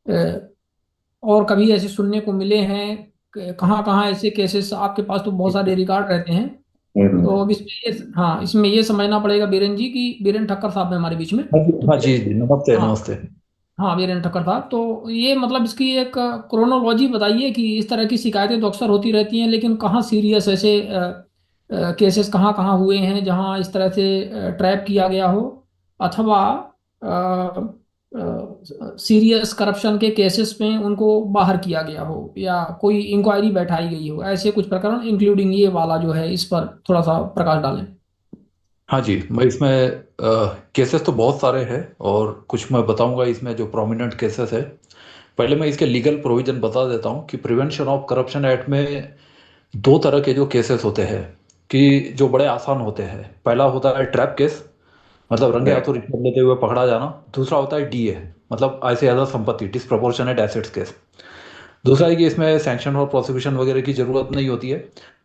और कभी ऐसे सुनने को मिले हैं? कहाँ कहाँ ऐसे केसेस आपके पास तो बहुत सारे रिकॉर्ड रहते हैं। तो अब इसमें ये, हाँ, इसमें ये समझना पड़ेगा बीरेन जी की बीरेन ठक्कर साहब है हमारे बीच में। हाँ जी, तो हाँ जी जी, नमस्ते हाँ, नमस्ते। हाँ बीरेन ठक्कर साहब, तो ये मतलब इसकी एक क्रोनोलॉजी बताइए कि इस तरह की शिकायतें तो अक्सर होती रहती हैं, लेकिन कहाँ सीरियस ऐसे केसेस कहाँ कहाँ हुए हैं जहाँ इस तरह से ट्रैप किया गया हो, अथवा सीरियस करप्शन के केसेस में उनको बाहर किया गया हो, या कोई इंक्वायरी बैठाई गई हो, ऐसे कुछ प्रकरण इंक्लूडिंग ये वाला जो है, इस पर थोड़ा सा प्रकाश डालें। हाँ जी, मैं इसमें केसेस तो बहुत सारे हैं और कुछ मैं बताऊंगा इसमें जो प्रोमिनेंट केसेस है। पहले मैं इसके लीगल प्रोविजन बता देता हूँ कि प्रिवेंशन ऑफ करप्शन एक्ट में दो तरह के जो केसेस होते हैं, कि जो बड़े आसान होते हैं। पहला होता है ट्रैप केस, मतलब रंगे हाथों रिश्वत लेते हुए पकड़ा जाना। दूसरा होता है डीए, मतलब आय से ज़्यादा संपत्ति, डिस्प्रपोर्शनेट एसेट्स केस। दूसरा है कि इसमें सैंक्शन और प्रोसिक्यूशन वगैरह की जरूरत नहीं होती है,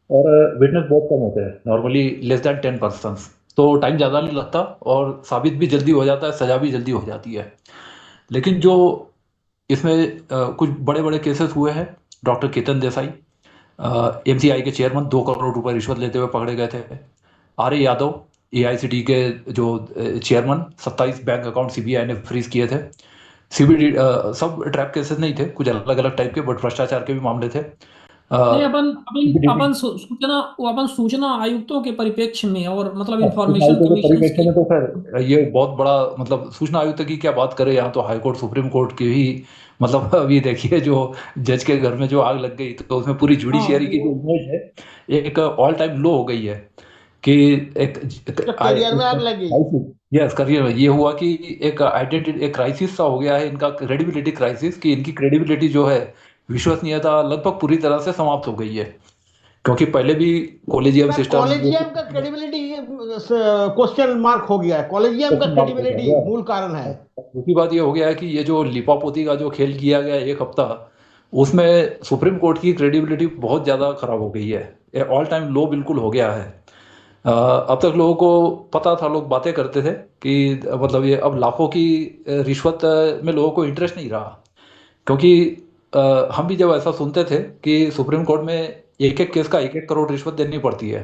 और विटनेस बहुत कम होते हैं, नॉर्मली लेस दैन 10 पर्सन। तो टाइम ज़्यादा नहीं लगता और साबित भी जल्दी हो जाता है, सजा भी जल्दी हो जाती है। लेकिन जो इसमें कुछ बड़े बड़े केसेस हुए हैं, डॉक्टर केतन देसाई, एमसीआई के चेयरमैन, 2 करोड़ रुपए रिश्वत लेते हुए पकड़े गए थे। आर ए यादव, एआईसीटी के जो चेयरमैन, 27 बैंक अकाउंट सीबीआई ने फ्रीज किए थे। सीबीडी सब ट्रैप केसेस नहीं थे, कुछ अलग अलग टाइप के, बट भ्रष्टाचार के भी मामले थे। नहीं, अपन अपन सीबीडीटी अपन सूचना, वो अपन सूचना आयुक्तों के परिप्रेक्ष्य में, और मतलब सूचना इंफॉर्मेशन आयुक्त के कमीशन परिप्रेक्ष्य के। में तो खैर ये बहुत बड़ा, मतलब सूचना आयुक्त की क्या बात करें, यहाँ तो हाई कोर्ट सुप्रीम कोर्ट की भी, मतलब अभी देखिए जो जज के घर में जो आग लग गई, तो उसमें पूरी हाँ जुडिशियरी की जो वो, इमेज है, एक ऑल टाइम लो हो गई है। कि एक जब करियर में आग लगी। यस, करियर में ये हुआ कि एक आइडेंटिटी, एक क्राइसिस सा हो गया है इनका, क्रेडिबिलिटी क्राइसिस, कि इनकी क्रेडिबिलिटी जो है, विश्वसनीयता लगभग पूरी तरह से समाप्त हो गई है। क्योंकि पहले भी कॉलेजियम सर, सिस्टम कॉलेजियम का क्रेडिबिलिटी क्वेश्चन मार्क हो गया है। कॉलेजियम का क्वेश्चन मार्क हो क्रेडिबिलिटी गया। मूल कारण है। दूसरी बात ये हो गया है कि ये जो लिपापोती का जो खेल किया गया एक हफ्ता, उसमें सुप्रीम कोर्ट की क्रेडिबिलिटी बहुत ज़्यादा खराब हो गई है। ये ऑल टाइम लो बिल्कुल हो गया है। अब तक लोगों को पता था, लोग बातें करते थे कि मतलब ये अब लाखों की रिश्वत में लोगों को इंटरेस्ट नहीं रहा। क्योंकि हम भी जब ऐसा सुनते थे कि सुप्रीम कोर्ट में एक एक केस का 1-1 करोड़ रिश्वत देनी पड़ती है,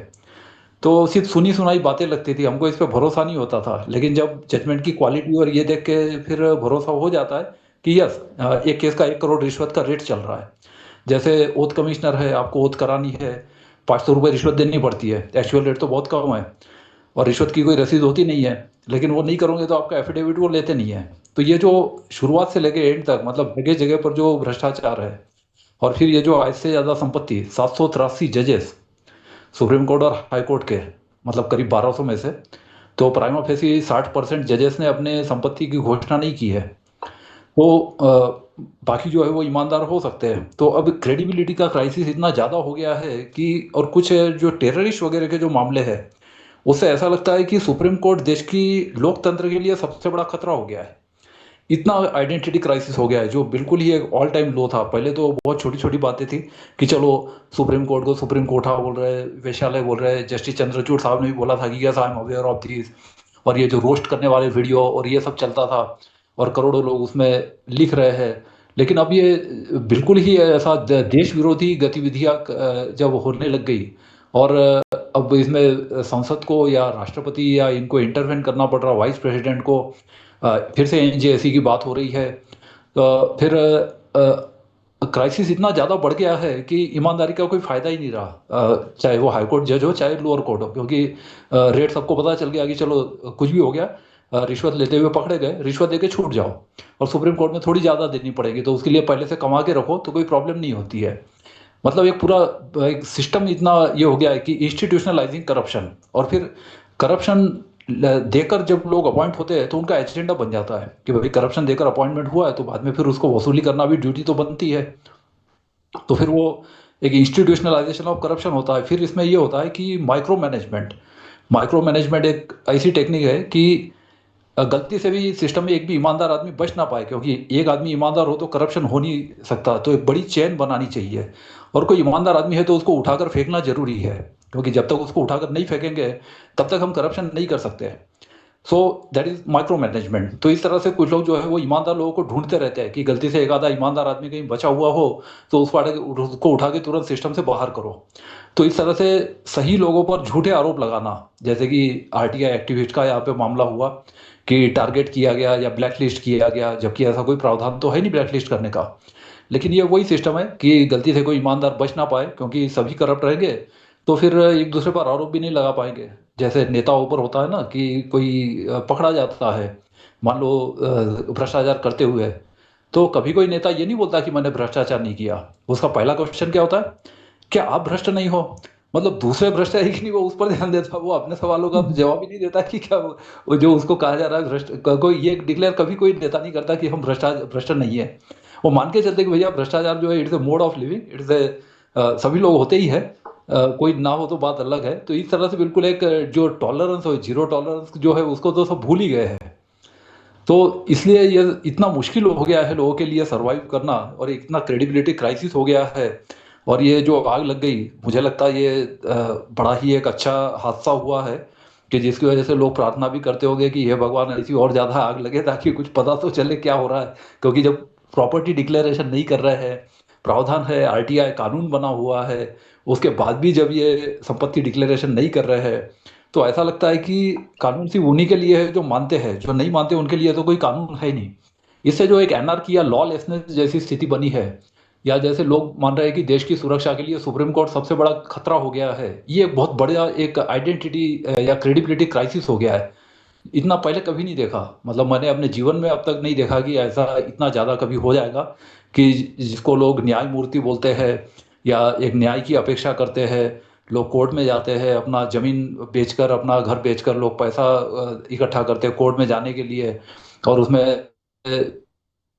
तो सिर्फ सुनी सुनाई बातें लगती थी, हमको इस पे भरोसा नहीं होता था। लेकिन जब जजमेंट की क्वालिटी और ये देख के फिर भरोसा हो जाता है कि यस, एक केस का 1 करोड़ रिश्वत का रेट चल रहा है। जैसे ओथ कमिश्नर है, आपको ओथ करानी है, 500 रुपये रिश्वत देनी पड़ती है, एक्चुअल रेट तो बहुत कम है, और रिश्वत की कोई रसीद होती नहीं है। लेकिन वो नहीं करोगे तो आपका एफिडेविट वो लेते नहीं है। तो ये जो शुरुआत से लेके एंड तक, मतलब जगह जगह पर जो भ्रष्टाचार है, और फिर ये जो आज से ज़्यादा संपत्ति, 783 जजेस सुप्रीम कोर्ट और हाई कोर्ट के, मतलब करीब 1200 में से, तो प्राइमा फेसी 60% जजेस ने अपने संपत्ति की घोषणा नहीं की है। तो बाकी जो है वो ईमानदार हो सकते हैं। तो अब क्रेडिबिलिटी का क्राइसिस इतना ज़्यादा हो गया है कि, और कुछ जो टेररिस्ट वगैरह के जो मामले हैं, उससे ऐसा लगता है कि सुप्रीम कोर्ट देश की लोकतंत्र के लिए सबसे बड़ा खतरा हो गया है। इतना आइडेंटिटी क्राइसिस हो गया है, जो बिल्कुल ही एक ऑल टाइम लो था। पहले तो बहुत छोटी छोटी बातें थी कि चलो सुप्रीम कोर्ट को सुप्रीम कोर्ट बोल रहे हैं, वेश्यालय बोल रहे हैं, जस्टिस चंद्रचूड़ साहब ने भी बोला था कि yes I am aware of this. और ये जो रोस्ट करने वाले वीडियो और ये सब चलता था, और करोड़ों लोग उसमें लिख रहे हैं। लेकिन अब ये बिल्कुल ही ऐसा देश विरोधी गतिविधियां जब होने लग गई, और अब इसमें संसद को या राष्ट्रपति या इनको इंटरवेन करना पड़ रहा, वाइस प्रेसिडेंट को, फिर से एनजेएसी की बात हो रही है। तो फिर क्राइसिस इतना ज़्यादा बढ़ गया है कि ईमानदारी का कोई फायदा ही नहीं रहा, चाहे वो हाई कोर्ट जज हो चाहे लोअर कोर्ट हो। क्योंकि रेट सबको पता चल गया कि चलो कुछ भी हो गया, रिश्वत लेते हुए पकड़े गए, रिश्वत देके छूट जाओ, और सुप्रीम कोर्ट में थोड़ी ज़्यादा देनी पड़ेगी, तो उसके लिए पहले से कमा के रखो तो कोई प्रॉब्लम नहीं होती है। मतलब एक पूरा एक सिस्टम इतना ये हो गया है कि इंस्टीट्यूशनलाइजिंग करप्शन, और फिर करप्शन देकर जब लोग अपॉइंट होते हैं तो उनका एजेंडा बन जाता है कि भाई करप्शन देकर अपॉइंटमेंट हुआ है, तो बाद में फिर उसको वसूली करना भी ड्यूटी तो बनती है। तो फिर वो एक इंस्टीट्यूशनलाइजेशन ऑफ करप्शन होता है। फिर इसमें ये होता है कि माइक्रो मैनेजमेंट एक ऐसी टेक्निक है कि गलती से भी सिस्टम में एक भी ईमानदार आदमी बच ना पाए, क्योंकि एक आदमी ईमानदार हो तो करप्शन हो नहीं सकता। तो एक बड़ी चेन बनानी चाहिए, और कोई ईमानदार आदमी है तो उसको उठाकर फेंकना जरूरी है, क्योंकि जब तक उसको उठाकर नहीं फेंकेंगे तब तक हम करप्शन नहीं कर सकते। So that is micro management. तो इस तरह से कुछ लोग जो है वो ईमानदार लोगों को ढूंढते रहते हैं कि गलती से एक आधा ईमानदार आदमी कहीं बचा हुआ हो तो उसको उठा के तुरंत सिस्टम से बाहर करो। तो इस तरह से सही लोगों पर झूठे आरोप लगाना, जैसे कि आरटीआई एक्टिविस्ट का यहाँ पे मामला हुआ कि टारगेट किया गया या ब्लैक लिस्ट किया गया, जबकि ऐसा कोई प्रावधान तो है नहीं ब्लैक लिस्ट करने का। लेकिन ये वही सिस्टम है कि गलती से कोई ईमानदार बच ना पाए, क्योंकि सभी करप्ट रहेंगे तो फिर एक दूसरे पर आरोप भी नहीं लगा पाएंगे। जैसे नेताओं पर होता है ना कि कोई पकड़ा जाता है, मान लो भ्रष्टाचार करते हुए, तो कभी कोई नेता ये नहीं बोलता कि मैंने भ्रष्टाचार नहीं किया। उसका पहला क्वेश्चन क्या होता है, क्या आप भ्रष्ट नहीं हो? मतलब दूसरे भ्रष्ट है कि नहीं वो उस पर ध्यान देता, वो अपने सवालों का जवाब ही नहीं देता कि क्या वो जो उसको कहा जा रहा है भ्रष्ट, कोई ये डिक्लेयर कभी कोई नेता नहीं करता कि हम भ्रष्ट नहीं है। वो मान के चलते कि भैया भ्रष्टाचार जो है it's a mode of living, it's a सभी लोग होते ही है, कोई ना हो तो बात अलग है। तो इस तरह से बिल्कुल एक जो टॉलरेंस हो, जीरो टॉलरेंस जो है उसको तो सब भूल ही गए हैं। तो इसलिए ये इतना मुश्किल हो गया है लोगों के लिए सरवाइव करना, और इतना क्रेडिबिलिटी क्राइसिस हो गया है। और ये जो आग लग गई, मुझे लगता है ये बड़ा ही एक अच्छा हादसा हुआ है कि जिसकी वजह से लोग प्रार्थना भी करते होंगे कि हे भगवान ऐसी और ज़्यादा आग लगे ताकि कुछ पता तो चले क्या हो रहा है। क्योंकि जब प्रॉपर्टी डिक्लेरेशन नहीं कर रहे हैं, प्रावधान है, आरटीआई कानून बना हुआ है, उसके बाद भी जब ये संपत्ति डिक्लेरेशन नहीं कर रहे हैं, तो ऐसा लगता है कि कानून सिर्फ उन्हीं के लिए है जो मानते हैं, जो नहीं मानते उनके लिए तो कोई कानून है ही नहीं। इससे जो एक एनआरकी या लॉलेसनेस जैसी स्थिति बनी है, या जैसे लोग मान रहे हैं कि देश की सुरक्षा के लिए सुप्रीम कोर्ट सबसे बड़ा खतरा हो गया है, ये बहुत बड़ा एक आइडेंटिटी या क्रेडिबिलिटी क्राइसिस हो गया है। इतना पहले कभी नहीं देखा, मतलब मैंने अपने जीवन में अब तक नहीं देखा कि ऐसा इतना ज़्यादा कभी हो जाएगा कि जिसको लोग न्यायमूर्ति बोलते हैं या एक न्याय की अपेक्षा करते हैं, लोग कोर्ट में जाते हैं, अपना जमीन बेचकर, अपना घर बेचकर लोग पैसा इकट्ठा करते हैं कोर्ट में जाने के लिए, और उसमें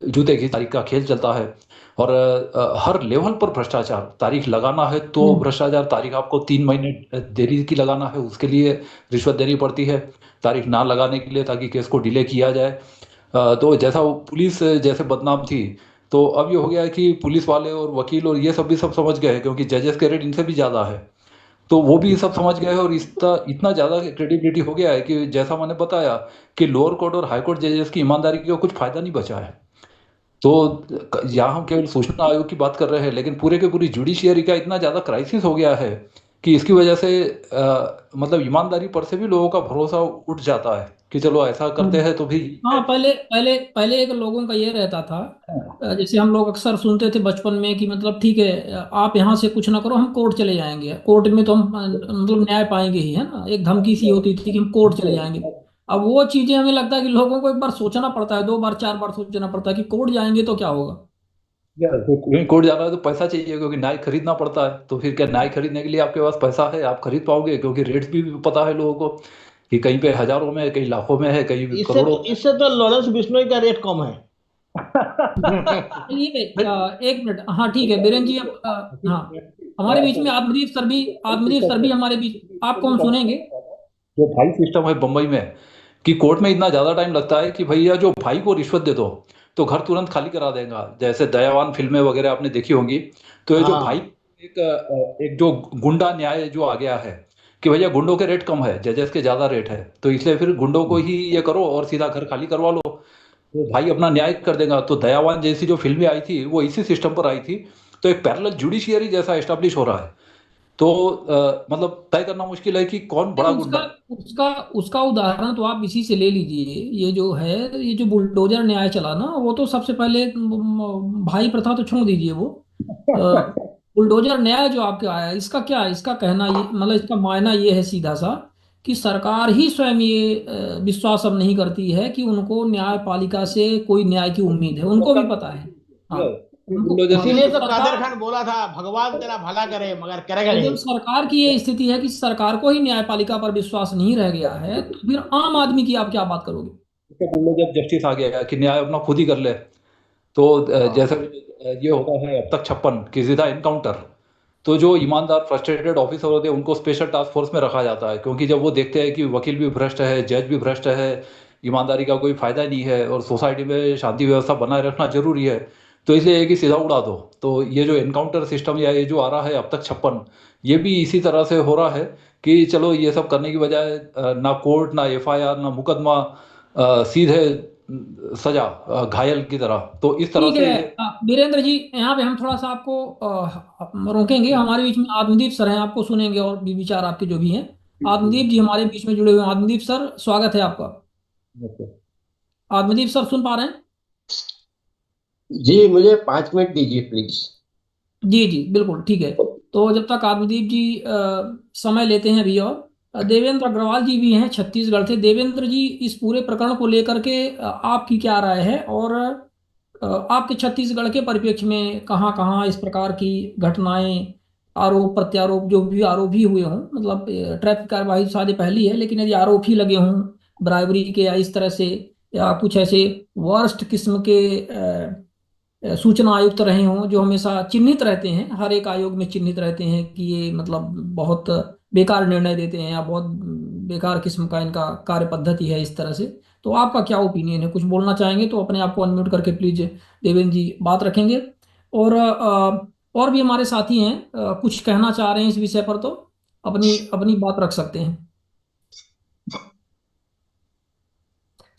जूते की तारीख का खेल चलता है। और हर लेवल पर भ्रष्टाचार, तारीख लगाना है तो हम्म। भ्रष्टाचार, तारीख आपको 3 महीने देरी की लगाना है उसके लिए रिश्वत देनी पड़ती है, तारीख ना लगाने के लिए ताकि केस को डिले किया जाए। तो जैसा वो पुलिस जैसे बदनाम थी, तो अब ये हो गया है कि पुलिस वाले और वकील और ये सब भी सब समझ गए हैं, क्योंकि जजेस के रेट इनसे भी ज़्यादा है, तो वो भी सब समझ गए हैं। और इतना इतना ज़्यादा क्रेडिबिलिटी हो गया है कि जैसा मैंने बताया कि लोअर कोर्ट और हाई कोर्ट जजेस की ईमानदारी का कुछ फायदा नहीं बचा है। तो यहाँ हम केवल सूचना आयोग की बात कर रहे हैं, लेकिन पूरे के पूरी जुडिशियरी का इतना ज़्यादा क्राइसिस हो गया है कि इसकी वजह से मतलब ईमानदारी पर से भी लोगों का भरोसा उठ जाता है कि चलो ऐसा करते हम्म। हैं तो भी। हाँ, पहले पहले पहले एक लोगों का ये रहता था, जैसे हम लोग अक्सर सुनते थे बचपन में कि मतलब ठीक है, आप यहाँ से कुछ ना करो, हम कोर्ट चले जाएंगे, कोर्ट में तो हम मतलब न्याय पाएंगे ही, है ना। एक धमकी सी होती थी कि हम कोर्ट चले जाएंगे। अब वो चीजें हमें लगता है कि लोगों को एक बार सोचना पड़ता है, दो बार चार बार सोचना पड़ता है कि कोर्ट जाएंगे तो क्या होगा। तो कहीं कोर्ट जाना है तो पैसा चाहिए, क्योंकि न्याय खरीदना पड़ता है। तो फिर क्या न्याय खरीदने के लिए आपके पास पैसा है, आप खरीद पाओगे? क्योंकि रेट्स भी पता है लोगों को कि कहीं पे हजारों में है, कहीं लाखों में है, कहीं करोड़ों में इससे तो लॉरेंस बिश्नोई का रेट कम है। चलिए, एक मिनट, हाँ ठीक है बीरेन जी, अब हाँ, हमारे बीच में आत्मदीप सर भी हमारे बीच, आपको हम सुनेंगे। जो भाई सिस्टम है बम्बई में, कि कोर्ट में इतना ज्यादा टाइम लगता है कि भैया जो भाई को रिश्वत दे दो तो घर तुरंत खाली करा देगा। जैसे दयावान फिल्में वगैरह आपने देखी होंगी। तो ये जो भाई, हाँ। एक जो गुंडा न्याय जो आ गया है कि भैया गुंडों के रेट कम है, जजेस के ज्यादा रेट है, तो इसलिए फिर गुंडों को ही ये करो और सीधा घर खाली करवा लो, तो भाई अपना न्याय कर देगा। तो दयावान जैसी जो फिल्में आई थी वो इसी सिस्टम पर आई थी। तो एक पैरेलल जुडिशियरी जैसा एस्टेब्लिश हो रहा है। तो मतलब तय करना मुश्किल है कि कौन नहीं, बड़ा उसका गुंडा है। उसका उसका उदाहरण तो आप इसी से ले लीजिए। ये जो है, ये जो बुलडोजर न्याय चला ना, वो तो सबसे पहले भाई प्रथा तो छोड़ दीजिए, वो अ, बुलडोजर न्याय जो आपके आया, इसका क्या है? इसका कहना ये, मतलब इसका मायना ये है सीधा सा, कि सरकार ही स्वयं ये विश्वास अब नहीं करती है कि उनको न्यायपालिका से कोई न्याय की उम्मीद है, उनको भी पता है। हाँ, उनको, बुलडोजर हाँ, इसीलिए तो तो कादर सरकार, खान बोला था भगवान तेरा भला करे मगर करेगा जब नहीं। सरकार की ये स्थिति है कि सरकार को ही न्यायपालिका पर विश्वास नहीं रह गया है, तो फिर आम आदमी की आप क्या बात करोगे। बुलडोजर जस्टिस आ गया है कि न्याय अपना खुद ही कर ले। तो जैसे हाँ। ये होता है अब तक 56 की सीधा इनकाउंटर। तो जो ईमानदार फ्रस्ट्रेटेड ऑफिसर होते हैं उनको स्पेशल टास्क फोर्स में रखा जाता है, क्योंकि जब वो देखते हैं कि वकील भी भ्रष्ट है, जज भी भ्रष्ट है, ईमानदारी का कोई फायदा नहीं है और सोसाइटी में शांति व्यवस्था बनाए रखना जरूरी है, तो इसलिए एक ही सीधा उड़ा दो। तो ये जो एनकाउंटर सिस्टम या ये जो आ रहा है अब तक 56, ये भी इसी तरह से हो रहा है कि चलो ये सब करने की बजाय ना कोर्ट ना एफआईआर ना मुकदमा, सीधे सजा घायल की तरह, तो इस तरह ठीक से है। ये। वीरेंद्र जी, यहाँ पे हम थोड़ा सा आपको रोकेंगे। हमारे बीच में आत्मदीप सर हैं, आपको सुनेंगे और भी विचार आपके जो भी हैं। आत्मदीप जी हमारे बीच में जुड़े हुए हैं। आत्मदीप सर, स्वागत है आपका। आत्मदीप सर, सुन पा रहे हैं? जी, मुझे 5 मिनट दीजिए प्लीज। जी जी, बिल्कुल ठीक है। तो जब तक आत्मदीप जी समय लेते हैं अभी, और देवेंद्र अग्रवाल जी भी हैं, छत्तीसगढ़ से। देवेंद्र जी, इस पूरे प्रकरण को लेकर के आपकी क्या राय है? और आपके छत्तीसगढ़ के परिप्रेक्ष्य में कहाँ कहाँ इस प्रकार की घटनाएं, आरोप प्रत्यारोप, जो भी आरोप ही हुए हों, मतलब ट्रैफिक कार्यवाही शायद पहली है, लेकिन यदि आरोप ही लगे हों ब्राइबरी के या इस तरह से, या कुछ ऐसे वर्स्ट किस्म के सूचना आयुक्त रहे हों, जो हमेशा चिन्हित रहते हैं, हर एक आयोग में चिन्हित रहते हैं कि ये मतलब बहुत बेकार निर्णय देते हैं या बहुत बेकार किस्म का इनका कार्य पद्धति है, इस तरह से। तो आपका क्या ओपिनियन है? कुछ बोलना चाहेंगे तो अपने आप को अनम्यूट करके प्लीज देवेंद्र जी बात रखेंगे। और और भी हमारे साथी हैं, कुछ कहना चाह रहे हैं इस विषय पर, तो अपनी अपनी बात रख सकते हैं।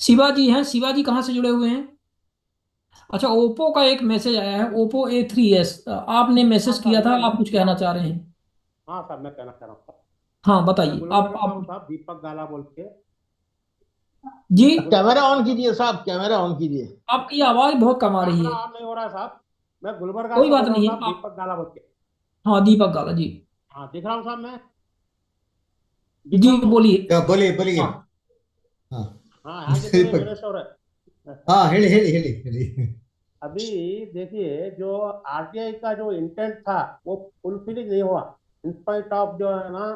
शिवा जी हैं। शिवा जी कहाँ से जुड़े हुए हैं? अच्छा, ओप्पो का एक मैसेज आया है, Oppo A3s। आपने हाँ मैसेज किया साहब, था, मैं आप कुछ कहना चाह रहे हैं? हाँ साहब, मैं कहना चाह रहा हूँ साहब। हाँ, मैं बताइए गुलबर्गा का आप। हूँ साहब, दीपक गाला बोल के। जी। कैमरा ऑन कीजिए साहब, कैमरा ऑन कीजिए। आपकी आवाज बहुत कम आ रही कैमरा है। ऑन नहीं हो रहा साहब। मैं गुलबर्गा कोई से बात बोल रहा हूँ नहीं है साहब, आप। दीपक गाला बोल के। हाँ, दीपक गाला जी। हाँ, दिख रहा हूँ साहब, मैं दिख जी रहा हूँ। बोलिए। क्या बोलिए बोलिए। हाँ। हाँ। हाँ, ಹಾಗೆ करे वीरेश्वर है। हाँ, हेली हेली हेली हेली। अभी देखिए, जो आरटीआई का जो इंटेंट था वो फुलफिल नहीं हुआ। इंस्पाइट ऑफ जो है ना,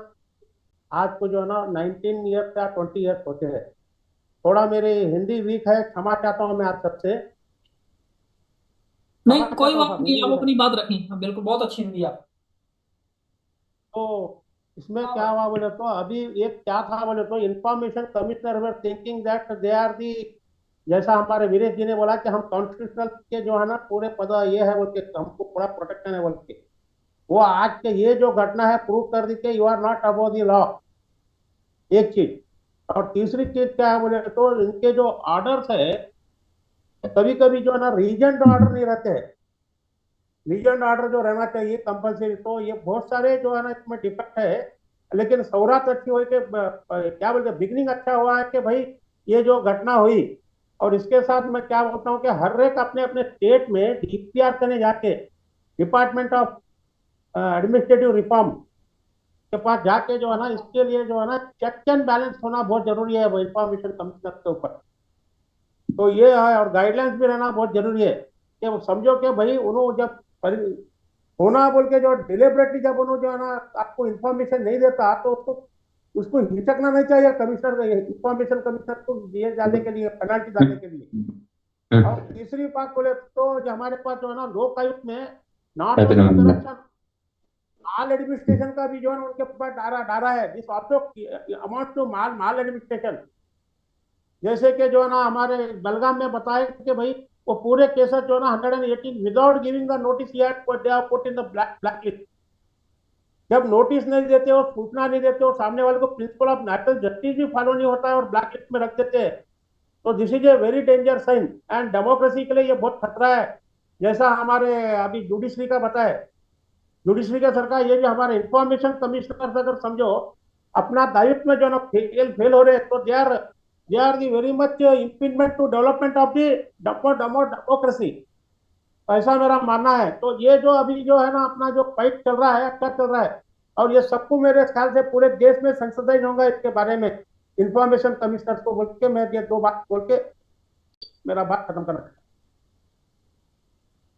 आज को जो है ना 19 ईयर्स या 20 ईयर्स होते हैं। थोड़ा मेरी हिंदी वीक है, क्षमा चाहता हूँ मैं आप सबसे। नहीं, क्षमा कोई चाहता हूँ बात साहब, नहीं, हिंदी आप वीक है। अपनी बात रखें। हाँ, बिल्कुल, बहुत अच्छी हिंदी आप। तो इसमें क्या हुआ बोले तो, अभी एक क्या था बोले तो, information commissioner were thinking that they are the, जैसा हमारे वीरेश जी ने बोला कि हम कॉन्स्टिट्यूशनल के जो है ना पूरे पद ये है बोल के, हमको पूरा प्रोटेक्शन है बोल के। वो आज के ये जो घटना है प्रूव कर दी कि you are not above the law. एक चीज। और तीसरी चीज क्या है बोले तो, इनके जो ऑर्डर्स है, कभी कभी जो है ना रीजेंट ऑर्डर नहीं रहते हैं। लीजेंड ऑर्डर जो रहना चाहिए कंपलसरी, तो ये बहुत सारे जो है ना इसमें डिफेक्ट है। लेकिन सौरात अच्छी हुई कि क्या बोलते, बिगनिंग अच्छा हुआ है कि भाई ये जो घटना हुई। और इसके साथ मैं क्या बोलता हूँ कि हर एक अपने अपने स्टेट में डीपीआर करने जाके, डिपार्टमेंट ऑफ एडमिनिस्ट्रेटिव रिफॉर्म के पास जाके जो है ना, इसके लिए जो है ना चेक एंड बैलेंस होना बहुत जरूरी है वो इंफॉर्मेशन कमिश्नर के ऊपर। तो ये है, और गाइडलाइंस भी रहना बहुत जरूरी है कि वो समझो कि भाई उन्होंने जब होना बोल के जो डिलिबरेटली जब उन्होंने जो है ना आपको इन्फॉर्मेशन नहीं देता, तो उसको उसको हिचकना नहीं चाहिए कमिश्नर, इंफॉर्मेशन कमिश्नर को दिए जाने के लिए, पेनल्टी डालने के लिए। और तीसरी बात बोले तो, जो हमारे पास जो है ना लोक आयुक्त में, not only corruption, mall administration का भी जो है ना उनके ऊपर डारा डारा है। This also amount to mal maladministration. जैसे कि जो है ना हमारे बेलगाम में बताया कि भाई वो पूरे केसेस जो है ना 118 without giving the notice yet they are put in the black list. जब नोटिस नहीं देते हो, सूचना नहीं देते हो, सामने वाले को प्रिंसिपल ऑफ नेशनल जस्टिस भी फॉलो नहीं होता है और ब्लैक लिस्ट में रख देते हैं, तो this is a very danger sign and democracy के लिए ये बहुत खतरा है। जैसा हमारे अभी जुडिशरी का बताए, जुडिशरी का सरकार, ये जो हमारे इंफॉर्मेशन कमिश्नर अगर समझो अपना दायित्व में जो ना फेल हो रहे, तो they are the very much impediment to development of the democracy. ऐसा मेरा मानना है। तो ये जो अभी जो है ना अपना जो फाइट चल रहा है, अच्छा चल रहा है। और ये सबको मेरे ख्याल से पूरे देश में सेंसिटाइज होगा इसके बारे में, इंफॉर्मेशन कमिश्नर को बोल के। मैं ये दो बात बोल के मेरा बात खत्म करना चाहता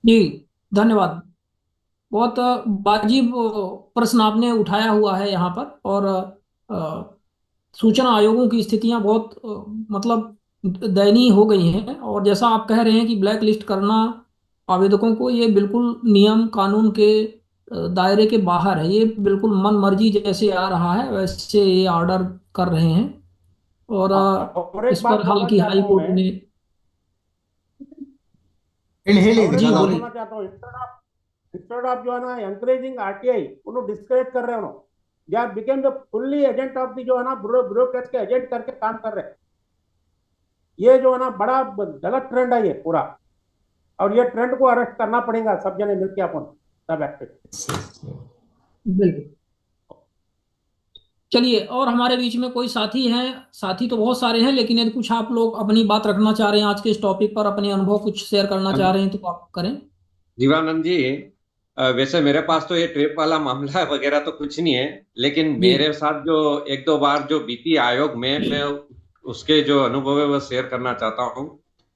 जी, धन्यवाद। बहुत वाजिब प्रश्न आपने उठाया हुआ है यहाँ पर। और सूचना आयोगों की स्थितियां बहुत मतलब दयनीय हो गई हैं। और जैसा आप कह रहे हैं कि ब्लैक लिस्ट करना आवेदकों को, ये बिल्कुल नियम कानून के दायरे के बाहर है। ये बिल्कुल मन मर्जी जैसे आ रहा है वैसे ये ऑर्डर कर रहे हैं। और हूँ। और एक इस बात पर बोलना हालांकि चाहता हाई हूँ कोर्ट मैं, ने। हेली हेली और एक जी ज्यादा बात होगी। बोलना बोलिए। चाहता हूँ, इंस्टेड ऑफ जो है ना एंकरेजिंग आरटीआई, उन्होंने डिस्करेज कर रहे हो। They are became the fully agent of the जो है ना ब्यूरोक्रेट के एजेंट करके काम कर रहे हैं। ये जो है ना बड़ा गलत ट्रेंड है ये पूरा, और ये ट्रेंड को अरेस्ट करना पड़ेगा सब जने मिलकर अपन सब एक्टिव। बिल्कुल। चलिए, और हमारे बीच में कोई साथी हैं? साथी तो बहुत सारे हैं, लेकिन यदि कुछ आप लोग अपनी बात रखना चाह रहे हैं आज के इस टॉपिक पर, अपने अनुभव कुछ शेयर करना चाह रहे हैं, तो आप करें। जीवानंद जी, वैसे मेरे पास तो ये ट्रिप वाला मामला वगैरह तो कुछ नहीं है, लेकिन जी मेरे साथ जो एक दो बार जो बीती आयोग में, मैं उसके जो अनुभव है वो शेयर करना चाहता हूँ।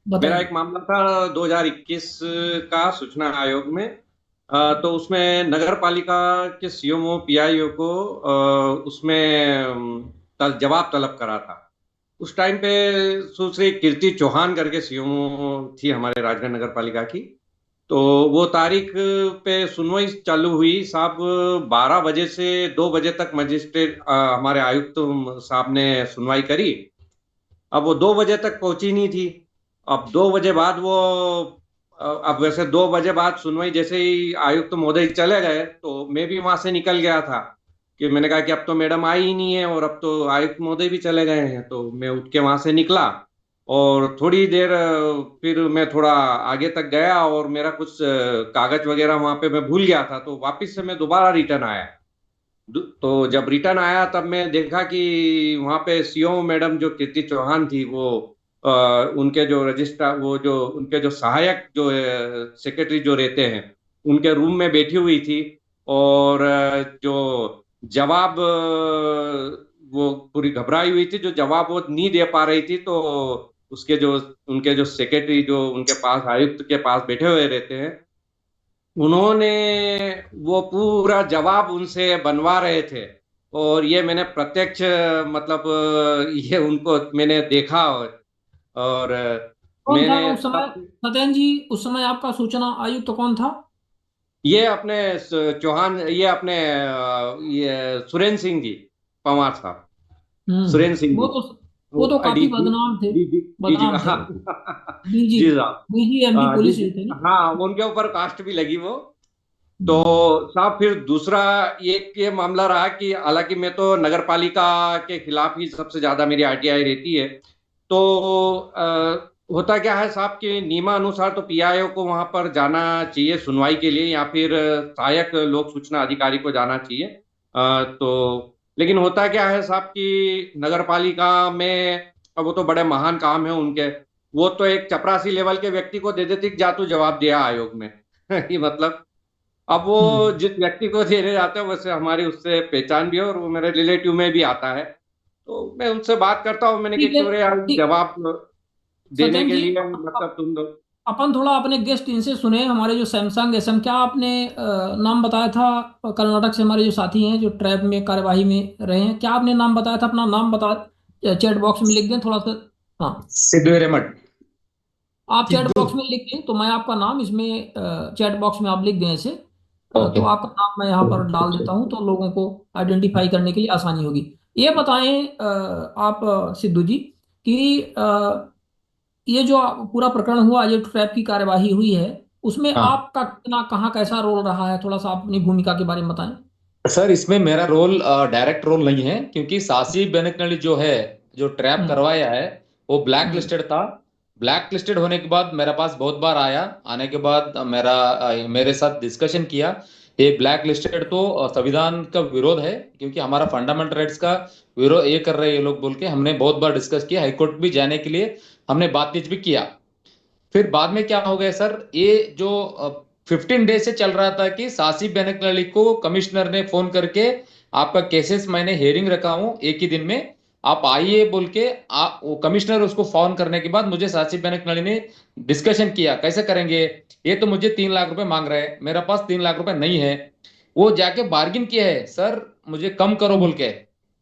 मेरा बताइए। एक मामला था 2021 का सूचना आयोग में। तो उसमें नगर पालिका के सीएमओ पीआईओ को उसमें जवाब तलब करा था। उस टाइम पे सुश्री कीर्ति चौहान करके सीएमओ थी हमारे राजगढ़ नगर पालिका की। तो वो तारीख पे सुनवाई चालू हुई साहब। 12 बजे से 2 बजे तक मजिस्ट्रेट हमारे आयुक्त साहब ने सुनवाई करी। अब वो 2 बजे तक पहुंची नहीं थी। अब 2 बजे बाद वो अब वैसे 2 बजे बाद सुनवाई जैसे ही आयुक्त महोदय चले गए तो मैं भी वहां से निकल गया था, कि मैंने कहा कि अब तो मैडम आई ही नहीं है और अब तो आयुक्त महोदय भी चले गए हैं। तो मैं उठ के वहां से निकला और थोड़ी देर फिर मैं थोड़ा आगे तक गया और मेरा कुछ कागज वगैरह वहां पे मैं भूल गया था, तो वापस से मैं दोबारा रिटर्न आया। तो जब रिटर्न आया तब मैं देखा कि वहां पे सीओ मैडम जो कीर्ति चौहान थी वो अ, उनके जो रजिस्ट्रार, वो जो उनके जो सहायक जो सेक्रेटरी जो रहते हैं, उनके रूम में बैठी हुई थी। और जो जवाब वो पूरी घबराई हुई थी, जो जवाब वो नहीं दे पा रही थी। तो उसके जो उनके जो सेक्रेटरी जो उनके पास आयुक्त के पास बैठे हुए रहते हैं, उन्होंने वो पूरा जवाब उनसे बनवा रहे थे। और ये मैंने प्रत्यक्ष मतलब ये उनको मैंने देखा। और कौन था मैंने उस समय? तब सत्येंद्र जी, उस समय आपका सूचना आयुक्त तो कौन था? ये अपने चौहान, ये अपने ये सुरेंद्र सिंह जी, पंवार साहब, सुरेंद्र सिंह वो जी। तो वो तो डी काफी जी बदनाम थे। डी जी डी जी बदनाम थे हाँ। वो तो। डीजी, जी साहब। डीजी एमडी डी पुलिस जी, जो थे ना। हाँ उनके ऊपर कास्ट भी लगी वो। तो हम्म। साहब फिर दूसरा ये मामला रहा कि हालांकि मैं तो नगर पालिका के खिलाफ ही सबसे ज्यादा मेरी आरटीआई रहती है। तो होता क्या है साहब कि नियमानुसार तो पीआईओ को वहां पर जाना चाहिए सुनवाई के लिए, या फिर सहायक लोक सूचना अधिकारी को जाना चाहिए। तो लेकिन होता क्या है साहब कि नगर पालिका में, अब वो तो बड़े महान काम है उनके, वो तो एक चपरासी लेवल के व्यक्ति को दे देती कि जा तू जवाब दिया आयोग में। ये मतलब, अब वो हम्म। जिस व्यक्ति को देने जाते हैं वैसे हमारी उससे पहचान भी है और वो मेरे रिलेटिव में भी आता है। तो मैं उनसे बात करता हूँ, मैंने कहा ठीक है। क्यों रे यार ठीक। जवाब देने सत्येंद्र के जी, लिए मतलब तुम लोग। अपन थोड़ा अपने गेस्ट इनसे सुने, हमारे जो सैमसंग एसएम, क्या आपने नाम बताया था? कर्नाटक से हमारे जो साथी हैं जो ट्रैप में कार्यवाही में रहे हैं, क्या आपने नाम बताया था? अपना नाम बता, चैट बॉक्स में लिख दें थोड़ा सा। हाँ, सिद्धू हिरेमठ। आप चैट सिद्धू। बॉक्स में लिख दें तो मैं आपका नाम इसमें चैट बॉक्स में आप लिख दें ऐसे। तो ओके। आपका नाम मैं यहाँ पर डाल देता हूँ तो लोगों को आइडेंटिफाई करने के लिए आसानी होगी। ये बताएं आप सिद्धू जी कि ये जो पूरा प्रकरण हुआ, ये ट्रैप की कार्यवाही हुई है, उसमें हाँ आपका कितना, कहाँ, कैसा रोल रहा है? थोड़ा सा आप अपनी भूमिका के बारे में बताएं। सर, इसमें मेरा रोल डायरेक्ट रोल नहीं है, क्योंकि सासी बेनकनली जो है, जो ट्रैप हम्म। करवाया है, वो ब्लैक हम्म। लिस्टेड था। ब्लैक लिस्टेड होने के बाद मेरे पास बहुत बार आया। आने के बाद मेरे साथ डिस्कशन किया। ये ब्लैक लिस्टेड तो संविधान का विरोध है, क्योंकि हमारा फंडामेंटल राइट्स का विरोध ये कर रहे हैं ये लोग बोल के हमने बहुत बार डिस्कस किया। हाईकोर्ट भी जाने के लिए हमने बातचीत भी किया। फिर बाद में क्या हो गया सर, ये जो 15 डेज से चल रहा था कि सासी बेनकनली को कमिश्नर ने फोन करके आपका केसेस मैंने हेयरिंग रखा हूं एक ही दिन में, आप आइए बोल के वो कमिश्नर उसको फोन करने के बाद मुझे सासी बेनकनली ने डिस्कशन किया कैसे करेंगे। ये तो मुझे 3 लाख रुपए मांग रहे हैं, मेरे पास 3 लाख रुपए नहीं है। वो जाके बार्गिन किया है सर, मुझे कम करो बोल के।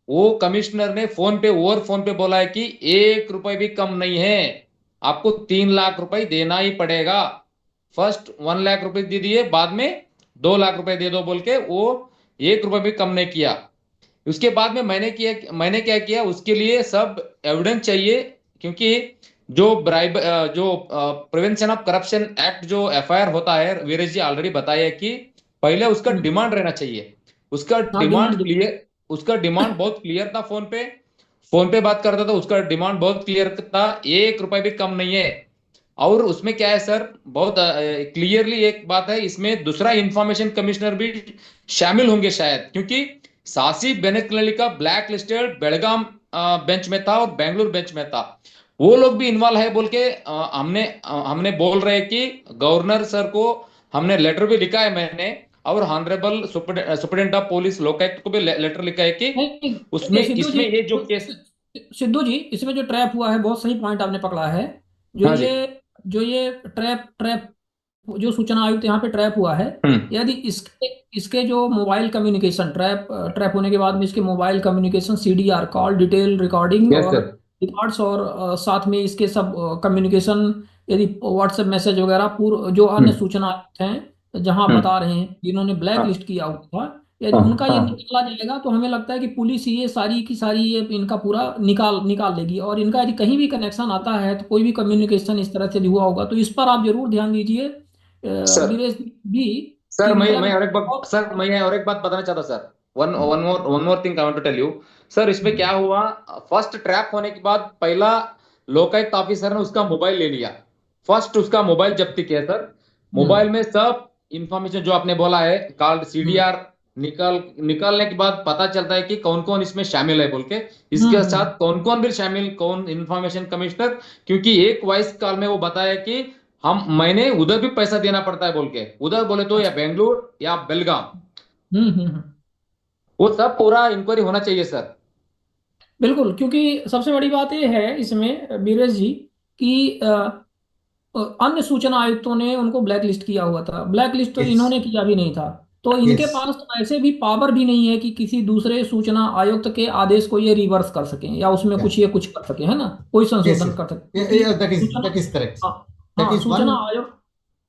वो कमिश्नर ने फोन पे, ओवर फोन पे बोला है कि 1 रुपए भी कम नहीं है, आपको 3 लाख रुपए देना ही पड़ेगा। फर्स्ट 1 लाख रुपए दे दिए, बाद में 2 लाख रुपए दे दो बोल के वो 1 रुपए भी कम नहीं किया। उसके बाद में मैंने क्या किया, उसके लिए सब एविडेंस चाहिए। क्योंकि जो ब्राइब जो प्रिवेंशन ऑफ करप्शन एक्ट जो एफआईआर होता है, वीरेश जी ऑलरेडी बताया कि पहले उसका हम्म। डिमांड रहना चाहिए। उसका हाँ, डिमांड डिमांड। क्लियर, उसका डिमांड बहुत क्लियर था। फोन पे बात करता था, उसका डिमांड बहुत क्लियर था, 1 रुपए भी कम नहीं है। और उसमें क्या है सर, बहुत क्लियरली एक बात है, इसमें दूसरा इंफॉर्मेशन कमिश्नर भी शामिल होंगे शायद, क्योंकि सासी बेनेतनल्ली का ब्लैक लिस्टेड बेलगाम बेंच में था और बेंगलुरु बेंच में था, वो लोग भी इन्वॉल्व है बोल के हमने बोल रहे हैं कि गवर्नर सर को हमने लेटर भी लिखा है मैंने, और honourable superintendent of police Lokayukta को भी लेटर लिखा है कि नहीं, उसमें सिद्धू जी, इसमें ये जो केस। सिद्धू जी, इसमें जो ट्रैप हुआ है, बहुत सही पॉइंट आपने पकड़ा है। जो हाँ जी। ये जो ये ट्रैप ट्रैप जो सूचना आयुक्त यहाँ पे ट्रैप हुआ है, हम्म। यदि इसके इसके जो मोबाइल कम्युनिकेशन ट्रैप होने के बाद में इसके mobile communication, CDR, call detail recording yes और सर। रिकॉर्ड्स, और साथ में इसके सब कम्युनिकेशन, यदि व्हाट्सएप मैसेज वगैरह, पूर्व जो अन्य हम्म। सूचना आयुक्त हैं जहां हम्म। बता रहे हैं जिन्होंने ब्लैक हाँ। लिस्ट किया हुआ था, यदि हाँ। उनका ये हाँ। निकाला जाएगा तो हमें लगता है कि पुलिस ये सारी की सारी ये इनका पूरा निकाल निकाल लेगी। और इनका यदि कहीं भी कनेक्शन आता है, तो कोई भी कम्युनिकेशन इस तरह से भी हुआ होगा, तो इस पर आप जरूर ध्यान दीजिए सर वीरेश भी, सर कि मैं मतलब। और एक बात सर, मैं और एक बात बताना चाहता sir. One more thing I want to tell you sir. इसमें क्या हुआ, फर्स्ट ट्रैप होने के बाद पहला लोकायुक्त ऑफिसर ने उसका मोबाइल ले लिया, फर्स्ट उसका मोबाइल जब्ती किया सर। मोबाइल में सब इंफॉर्मेशन जो आपने बोला है, कॉल सीडीआर निकालने के बाद पता चलता है कि कौन कौन इसमें शामिल है बोल के, इसके साथ कौन कौन भी शामिल, कौन इंफॉर्मेशन कमिश्नर, क्योंकि एक वॉइस कॉल में वो बताया कि मैंने उधर भी पैसा देना पड़ता है बोल के, उधर बोले तो या बेंगलुरु या बेलगाम, हम्म। वो सब पूरा इंक्वायरी होना चाहिए सर। बिल्कुल, क्योंकि सबसे बड़ी बात यह है इसमें वीरेश जी, कि अन्य सूचना आयुक्तों ने उनको ब्लैक लिस्ट किया हुआ था। ब्लैक लिस्ट तो Yes, इन्होंने किया भी नहीं था, तो इनके yes, पास तो ऐसे भी पावर भी नहीं है कि किसी दूसरे सूचना आयुक्त के आदेश को ये रिवर्स कर सकें या उसमें yeah, कुछ कर सकें, है ना, कोई yes, संशोधन yes. कर सकें, Yeah, क्योंकि yeah, सूचना, that is correct, sir. हाँ, That हाँ, is सूचना one. आयोग,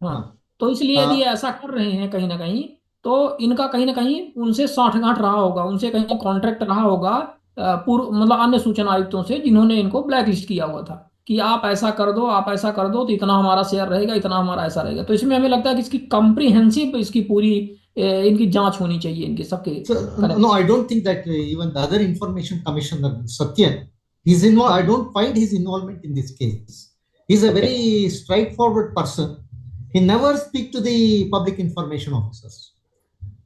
हाँ। Uh, तो इसलिए यदि uh, ये ऐसा कर रहे हैं कहीं ना कहीं, तो इनका कहीं ना कहीं उनसे साठगांठ रहा होगा, उनसे कहीं कॉन्ट्रैक्ट रहा होगा, पूर्व मतलब अन्य सूचना आयुक्तों से, जिन्होंने इनको ब्लैक लिस्ट किया हुआ था कि आप ऐसा कर दो, आप ऐसा कर दो, तो इतना हमारा शेयर रहेगा, इतना हमारा ऐसा रहेगा। तो इसमें हमें लगता है कि इसकी कम्प्रीहेंसिव, इसकी पूरी इनकी जांच होनी चाहिए, इनके सबके so, no, connect. I don't think that even the other information commissioner, Satyan, he's involved. I don't find his involvement in this case. He's a Okay. very straightforward person. He never speak to the public information officers,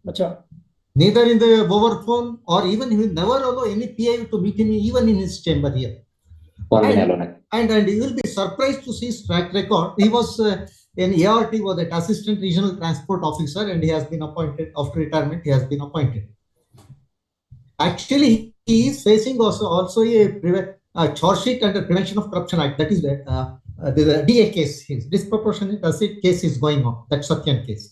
अच्छा। neither in the over phone or even he will never allow any PI to meet him even in his chamber here. And you will be surprised to see his track record. He was in ART, was that assistant regional transport officer, and he has been appointed after retirement. He has been appointed. Actually, he is facing also a charge sheet under Prevention of Corruption Act. That is the DA case. His disproportionate asset case is going on. That Satyan case.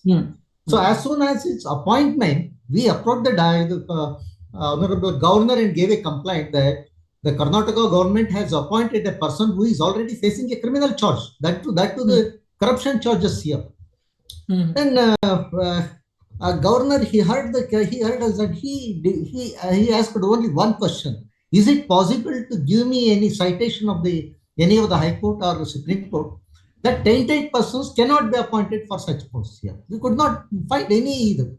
So as soon as its appointment, we approached the honorable governor and gave a complaint that the Karnataka government has appointed a person who is already facing a criminal charge. That to the corruption charges here. Then governor, he heard us that he asked only one question: is it possible to give me any citation of any of the High Court or the Supreme Court that tainted persons cannot be appointed for such posts here? We could not find any either.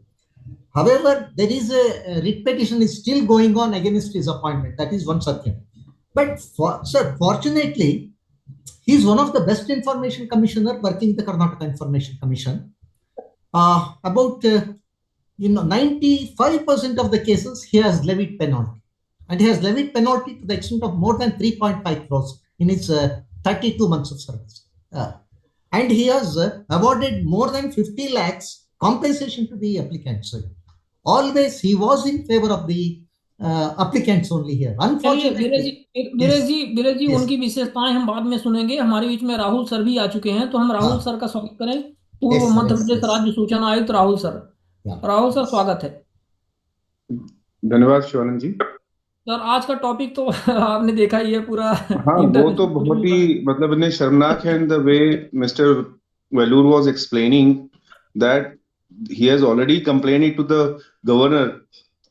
However, there is a writ petition is still going on against his appointment. That is one Satyam. But fortunately, he is one of the best information commissioner working in the Karnataka Information Commission. About 95% of the cases he has levied penalty, and he has levied penalty to the extent of more than 3.5 crores in his 32 months of service. And he has awarded more than 50 lakhs compensation to the applicants. Always he was in favor of the applicants only here. Unfortunately, Viresh ji, yes. उनकी विशेषताएं हम बाद में सुनेंगे। हमारे बीच में Rahul sir भी आ चुके हैं, तो हम राहुल सर का स्वागत करें। पूर्व Yes, मध्य yes, प्रदेश yes. राज्य सूचना आयुक्त Rahul sir. Yeah. Rahul sir, स्वागत है। धन्यवाद शिवानंद जी। सर, आज का टॉपिक तो आपने देखा ही है पूरा। हाँ, वो तो बहुत ही मतलब इतने शर्मनाक है। The way mister Vellore was explaining that he has already complained to the governor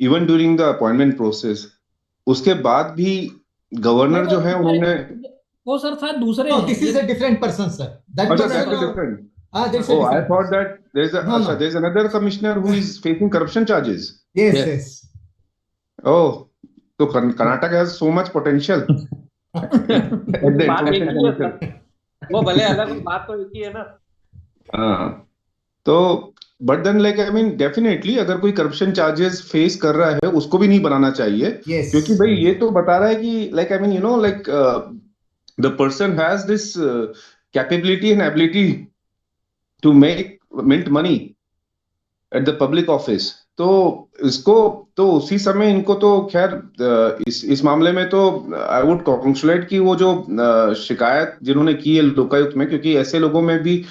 even during the appointment process. उसके बाद भी गवर्नर जो है उन्होंने, वो सर शायद दूसरे No, हैं। this is a different person, sir. That अच्छा, was that's a different. that's a Oh, I different thought person. that there's a No, no. there's another commissioner who is facing corruption charges. Yes, Yes. yes. Oh, so Karnataka has so much potential at the बात एक information ही है commission. Sir, वो भले अलग हो, बात तो एक ही है ना। तो but then like I mean definitely अगर कोई करप्शन चार्जेस फेस कर रहा है उसको भी नहीं बनाना चाहिए, Yes. क्योंकि भाई ये तो बता रहा है कि like I mean you know like the person has this capability and ability to make mint money at the public office. तो इसको तो उसी समय इनको तो खैर इस मामले में तो आई वुड कॉन्ग्रेचुलेट कि वो जो शिकायत जिन्होंने की है लोकायुक्त में, क्योंकि ऐसे लोगों में भी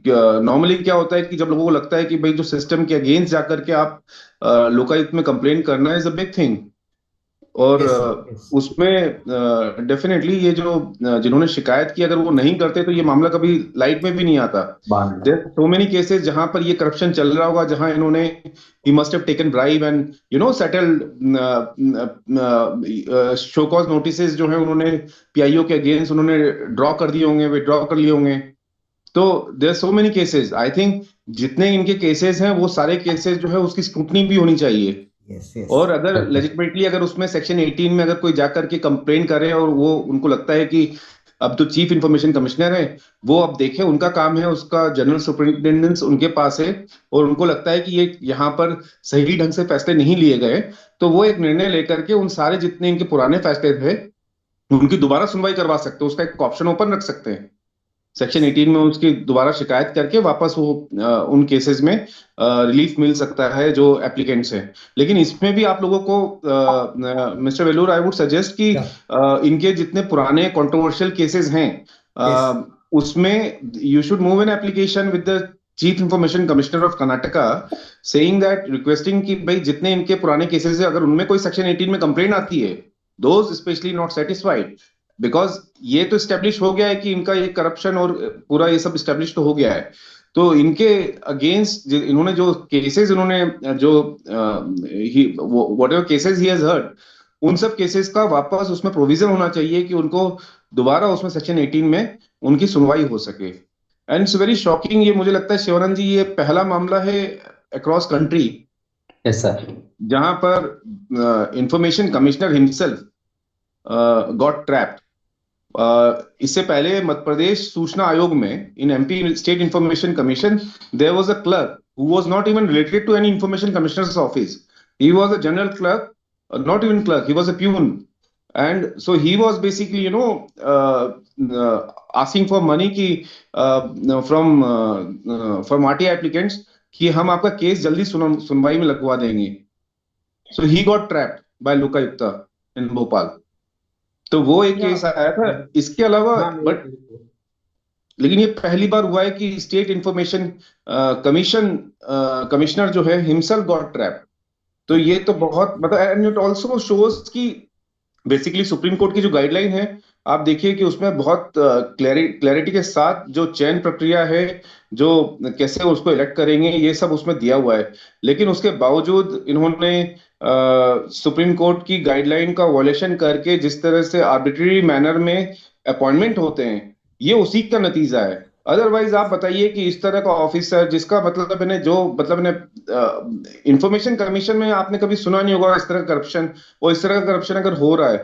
नॉर्मली क्या होता है कि जब लोगों को लगता है कि भाई जो सिस्टम के अगेंस्ट जाकर के आप लोकायुक्त में कंप्लेंट करना इज अ बिग थिंग, और Yes, yes. उसमें डेफिनेटली ये जो जिन्होंने शिकायत की अगर वो नहीं करते तो ये मामला कभी लाइट में भी नहीं आता। देयर सो मेनी केसेस जहां पर ये करप्शन चल रहा होगा, जहां इन्होंने he must have taken bribe and you know settled show cause notices जो है उन्होंने पीआईओ के अगेंस्ट उन्होंने ड्रॉ कर दिए होंगे, विड्रॉ कर लिए होंगे। तो there so many cases, I think जितने इनके केसेस हैं वो सारे केसेस जो है उसकी स्क्रूटनी भी होनी चाहिए। Yes, yes. और अगर लेजिटिमेटली अगर उसमें सेक्शन 18 में अगर कोई जाकर के कंप्लेन करे और वो उनको लगता है कि अब तो चीफ इंफॉर्मेशन कमिश्नर है, वो अब देखे उनका काम है, उसका जनरल सुपरिंटेंडेंस उनके पास है, और उनको लगता है कि ये यहाँ पर सही ढंग से फैसले नहीं लिए गए, तो वो एक निर्णय लेकर के उन सारे जितने इनके पुराने फैसले थे उनकी दोबारा सुनवाई करवा सकते हैं। उसका एक ऑप्शन ओपन रख सकते हैं सेक्शन 18 में, उसकी दोबारा शिकायत करके वापस वो उन केसेस में रिलीफ मिल सकता है जो एप्लीकेंट्स हैं। लेकिन इसमें भी आप लोगों को mister Vellore I would suggest कि इनके जितने पुराने कंट्रोवर्शियल केसेस हैं उसमें you should move an application with the chief information commissioner of Karnataka saying that, requesting कि भाई जितने इनके पुराने केसेस है अगर उनमें कोई सेक्शन 18 में कंप्लेंट आती है, those specially not satisfied, because ये तो स्टेब्लिश हो गया है कि इनका ये करप्शन और पूरा ये सब स्टेब्लिश तो हो गया है, तो इनके अगेंस्ट इन्होंने जो केसेस इन्होंने जो whatever cases he has heard, उन सब केसेस का वापस उसमें प्रोविजन होना चाहिए कि उनको दोबारा उसमें सेक्शन 18 में उनकी सुनवाई हो सके। एंड इट्स वेरी शॉकिंग, ये मुझे लगता है शिवानंद जी ये पहला मामला है अक्रॉस कंट्री यस सर जहां पर information commissioner himself got trapped. इससे पहले मध्य प्रदेश सूचना आयोग में in MP state information commission there was a clerk who was not even related to any information commissioners office, he was a general clerk, not even clerk, he was a peon, and so he was basically asking for money ki from RTI applicants कि हम आपका case जल्दी सुनवाई में लगवा देंगे। So he got trapped by Lokayukta in Bhopal. तो वो एक केस आया था। इसके अलावा बट लेकिन ये पहली बार हुआ है कि स्टेट इंफॉर्मेशन कमिश्नर जो है हिमसेल्फ गॉट ट्रैप्ड। तो ये तो बहुत मतलब एंड इट आल्सो शोज कि बेसिकली सुप्रीम कोर्ट की जो गाइडलाइन है आप देखिए कि उसमें बहुत क्लैरिटी के साथ जो चयन प्रक्रिया है, जो कैसे उसको इलेक्ट करेंगे, ये सब उसमें दिया हुआ है। लेकिन उसके बावजूद इन्होंने सुप्रीम कोर्ट की गाइडलाइन का वॉयलेशन करके जिस तरह से आर्बिट्रेरी मैनर में अपॉइंटमेंट होते हैं, ये उसी का नतीजा है। अदरवाइज आप बताइए कि इस तरह का ऑफिसर जिसका मतलब इंफॉर्मेशन कमीशन में आपने कभी सुना नहीं होगा इस तरह का करप्शन, और इस तरह का करप्शन अगर हो रहा है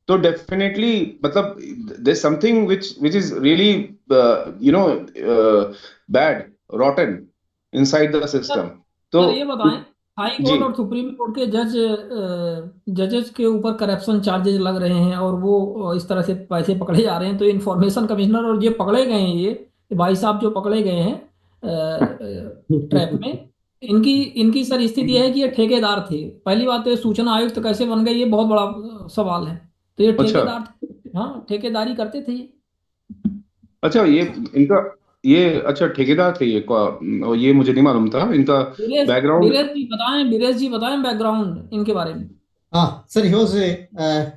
तो डेफिनेटली मतलब there something which is really bad rotten inside the system. तो ये बताएं, हाई कोर्ट और सुप्रीम कोर्ट के जजेस के ऊपर करप्शन चार्जेस लग रहे हैं और वो इस तरह से पैसे पकड़े जा रहे हैं, तो इन्फॉर्मेशन कमिश्नर और ये पकड़े गए हैं, ये भाई साहब जो पकड़े गए हैं ट्रैप में, इनकी सर स्थिति यह है कि ये ठेकेदार थे। पहली बात तो ये सूचना आयुक्त कैसे बन गए, ये बहुत बड़ा सवाल है। तो ये ठेकेदार थे, हाँ ठेकेदारी करते थे ये। अच्छा ये इनका ये अच्छा ठेकेदार थे ये मुझे नहीं मालूम था इनका बैकग्राउंड। बीरेश जी बताएं बैकग्राउंड इनके बारे में। Sir, he was a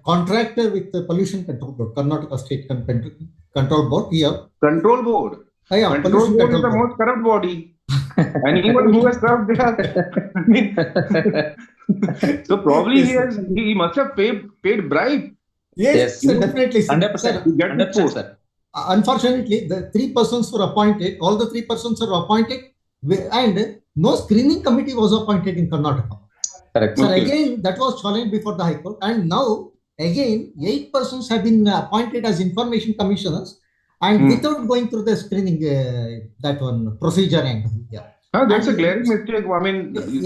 contractor with the Pollution Control Board, Karnataka State Control Board. Control Board. Yeah, Control Board is the most corrupt body. Anyone who has served there, I mean, so probably he must have paid bribe. Yes, sir, definitely. 100%, sir. Unfortunately, the 3 persons were appointed. All the 3 persons were appointed, and no screening committee was appointed in Karnataka. Correct. Sir, Okay. again, that was challenged before the High Court, and now again, 8 persons have been appointed as information commissioners, and without going through the screening, that one procedure and yeah. That's a And glaring mistake. I mean,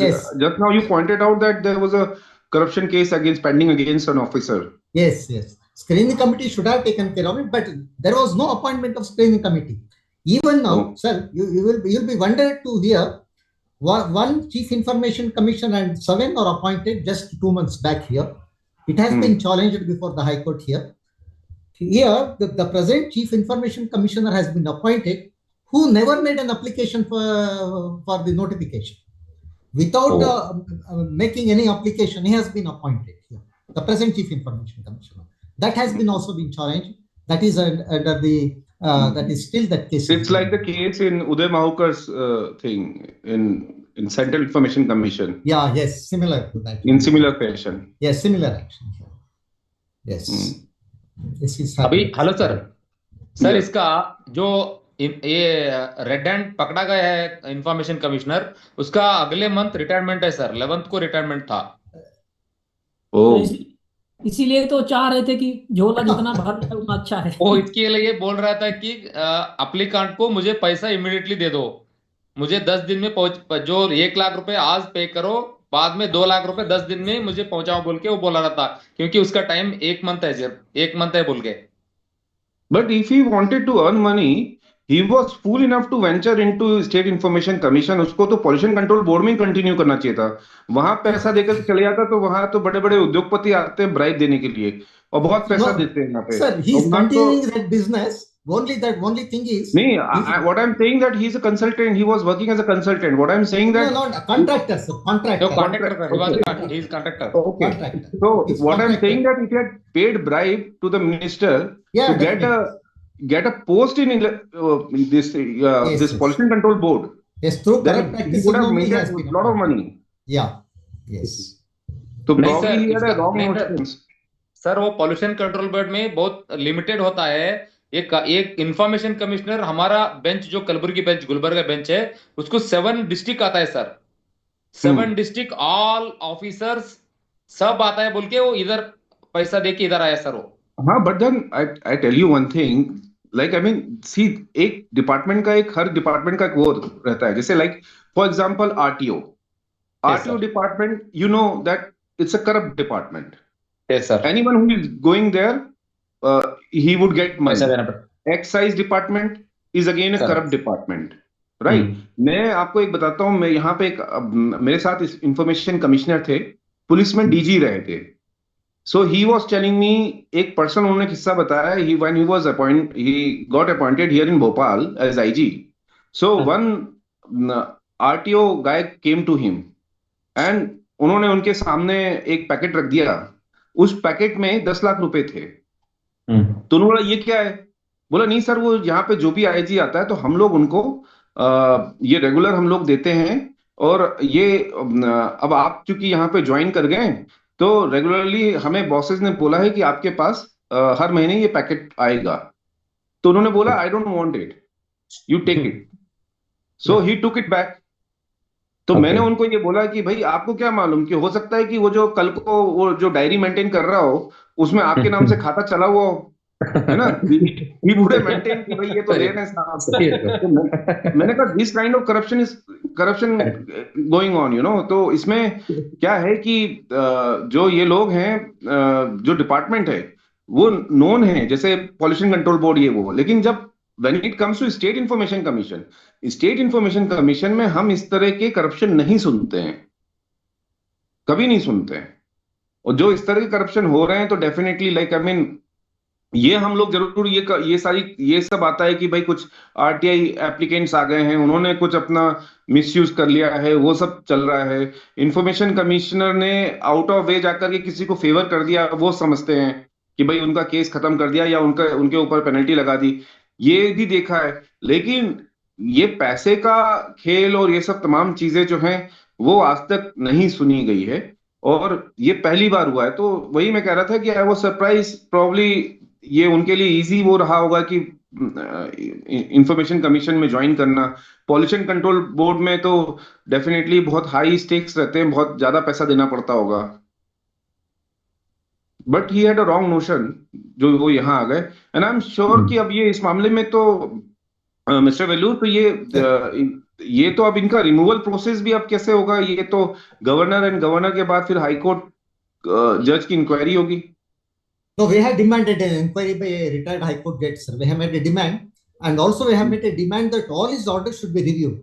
yes, just now you pointed out that there was a corruption case pending against an officer. yes. Screening committee should have taken care of it, but there was no appointment of screening committee. Even now, sir, you'll be wondered to hear one chief information commissioner and 7 are appointed just 2 months back here. It has been challenged before the High Court here. Here, the present chief information commissioner has been appointed, who never made an application for the notification. Without making any application, he has been appointed here. The present chief information commissioner. That has been also been challenged. That is under the that is still the case. It's like the case in Uday Mahukar's thing in Central Information Commission. Yeah, yes, similar to that. In similar fashion. Yes, similar action. Yes. This is अभी happening. Hello sir इसका जो ये red hand पकड़ा गया है information commissioner, उसका अगले month retirement है सर, 11th को रिटायरमेंट था। इसीलिए तो चाह रहे थे कि झोला जितना भर जाए उतना अच्छा है। वो इसके लिए बोल रहा था कि एप्लीकांट को मुझे पैसा इमीडिएटली दे दो, मुझे 10 दिन में जो 1 लाख रुपए आज पे करो, बाद में 2 लाख रुपए 10 दिन में मुझे पहुंचाओ बोल के वो बोला रहा था, क्योंकि उसका टाइम 1 मंथ है, सिर्फ 1 मंथ है बोल के। But if he wanted to earn money, he was fool enough to venture into State Information Commission. उसको तो Pollution Control Board में ही कंटिन्यू करना चाहिए था। वहां पैसा देकर चले जाता तो वहां तो बड़े बड़े उद्योगपति आते हैं ब्राइब देने के लिए और बहुत पैसा देते हैं यहाँ पे। Sir, he is continuing that business. Only thing is. नहीं, what I'm saying that he's a consultant. He was working as a consultant. What I'm saying that. No, contractor, sir. Contractor. No, contractor. He is contractor. Okay. Contractor. So He's what I'm contractor. saying that if he had paid bribe to the minister Yeah, to get a post in this Yes. Pollution Control Board, Yes, through then corrupt he practices would have only made he a has been lot of appointed. money. Yeah. Yes. So नहीं probably sir, he had a wrong नहीं sir. motions. Sir वो pollution control board में बहुत limited होता है। एक information commissioner, हमारा bench जो कलबुर्गी बेंच, गुलबर्गा बेंच है, उसको 7 डिस्ट्रिक्ट आता है सर, 7 डिस्ट्रिक्ट ऑल ऑफिसर्स सब आता है बोल के वो इधर पैसा दे के इधर आया सर वो। हाँ, but then I tell you one thing, like I mean, see, एक डिपार्टमेंट का हर डिपार्टमेंट का एक वो रहता है, जैसे like for example RTO department, you know that it's a corrupt department. Yes sir. Anyone who is going there, he would get money. पैसा देना पड़ता। Excise department is again a Correct. corrupt department, right? मैं आपको एक बताता हूँ, मैं यहाँ पे मेरे साथ इंफॉर्मेशन कमिश्नर थे, पुलिस में डीजी रहे थे। So he was telling me, एक पर्सन उन्होंने किस्सा बताया, he got appointed here in Bhopal as IG. So one RTO guy came to him and उन्होंने उनके सामने एक पैकेट रख दिया, उस पैकेट में 10 लाख रुपए थे। तो उन्होंने बोला ये क्या है? बोला नहीं सर, वो यहाँ पे जो भी आईजी आता है तो हम लोग उनको ये रेगुलर हम लोग देते हैं, और ये अब आप चूंकि यहाँ पे ज्वाइन कर गए तो रेगुलरली हमें बॉसेस ने बोला है कि आपके पास हर महीने ये पैकेट आएगा। तो उन्होंने बोला I don't want it, you take it. So he took it back. तो मैंने उनको ये बोला कि भाई आपको क्या मालूम कि हो सकता है कि वो जो कल को वो जो डायरी मेंटेन कर रहा हो उसमें आपके नाम से खाता चला हुआ हो, है ना? ही वुड हैव मेंटेन कि भाई ये तो ले रहे हैं साहब। तो मैंने कहा this kind of corruption going on, you know. तो इसमें क्या है कि जो ये लोग हैं, जो डिपार्टमेंट है वो नोन है, जैसे पॉल्यूशन कंट्रोल बोर्ड ये वो, लेकिन जब when it comes to state information commission में हम इस तरह के करप्शन नहीं सुनते हैं, कभी नहीं सुनते हैं। और जो इस तरह के करप्शन हो रहे हैं तो डेफिनेटली लाइक आई मीन ये हम लोग जरूर ये सब आता है कि भाई कुछ आरटीआई एप्लीकेंट्स आ गए हैं, उन्होंने कुछ अपना मिसयूज कर लिया है, वो सब चल रहा है। इंफॉर्मेशन कमिश्नर ने आउट ऑफ वे जाकर के किसी को फेवर कर दिया, वो समझते हैं कि भाई उनका केस खत्म कर दिया या उनके ऊपर पेनल्टी लगा दी, ये भी देखा है। लेकिन ये पैसे का खेल और ये सब तमाम चीजें जो हैं वो आज तक नहीं सुनी गई है, और ये पहली बार हुआ है। तो वही मैं कह रहा था कि आई वाज सरप्राइज, प्रॉब्ली ये उनके लिए इजी वो रहा होगा कि इंफॉर्मेशन कमीशन में ज्वाइन करना। पॉल्यूशन कंट्रोल बोर्ड में तो डेफिनेटली बहुत हाई स्टेक्स रहते हैं, बहुत ज्यादा पैसा देना पड़ता होगा। But he had a wrong notion जो वो यहाँ आ गए। एंड आई एम श्योर कि अब ये इस मामले में तो मिस्टर वेलूर, तो ये तो अब इनका रिमूवल प्रोसेस भी अब कैसे होगा? ये तो गवर्नर के बाद फिर हाई कोर्ट जज की इंक्वायरी होगी। No, we have demanded an inquiry by a retired High Court judge, sir. We have made a demand, and also we have made a demand that all his orders should be reviewed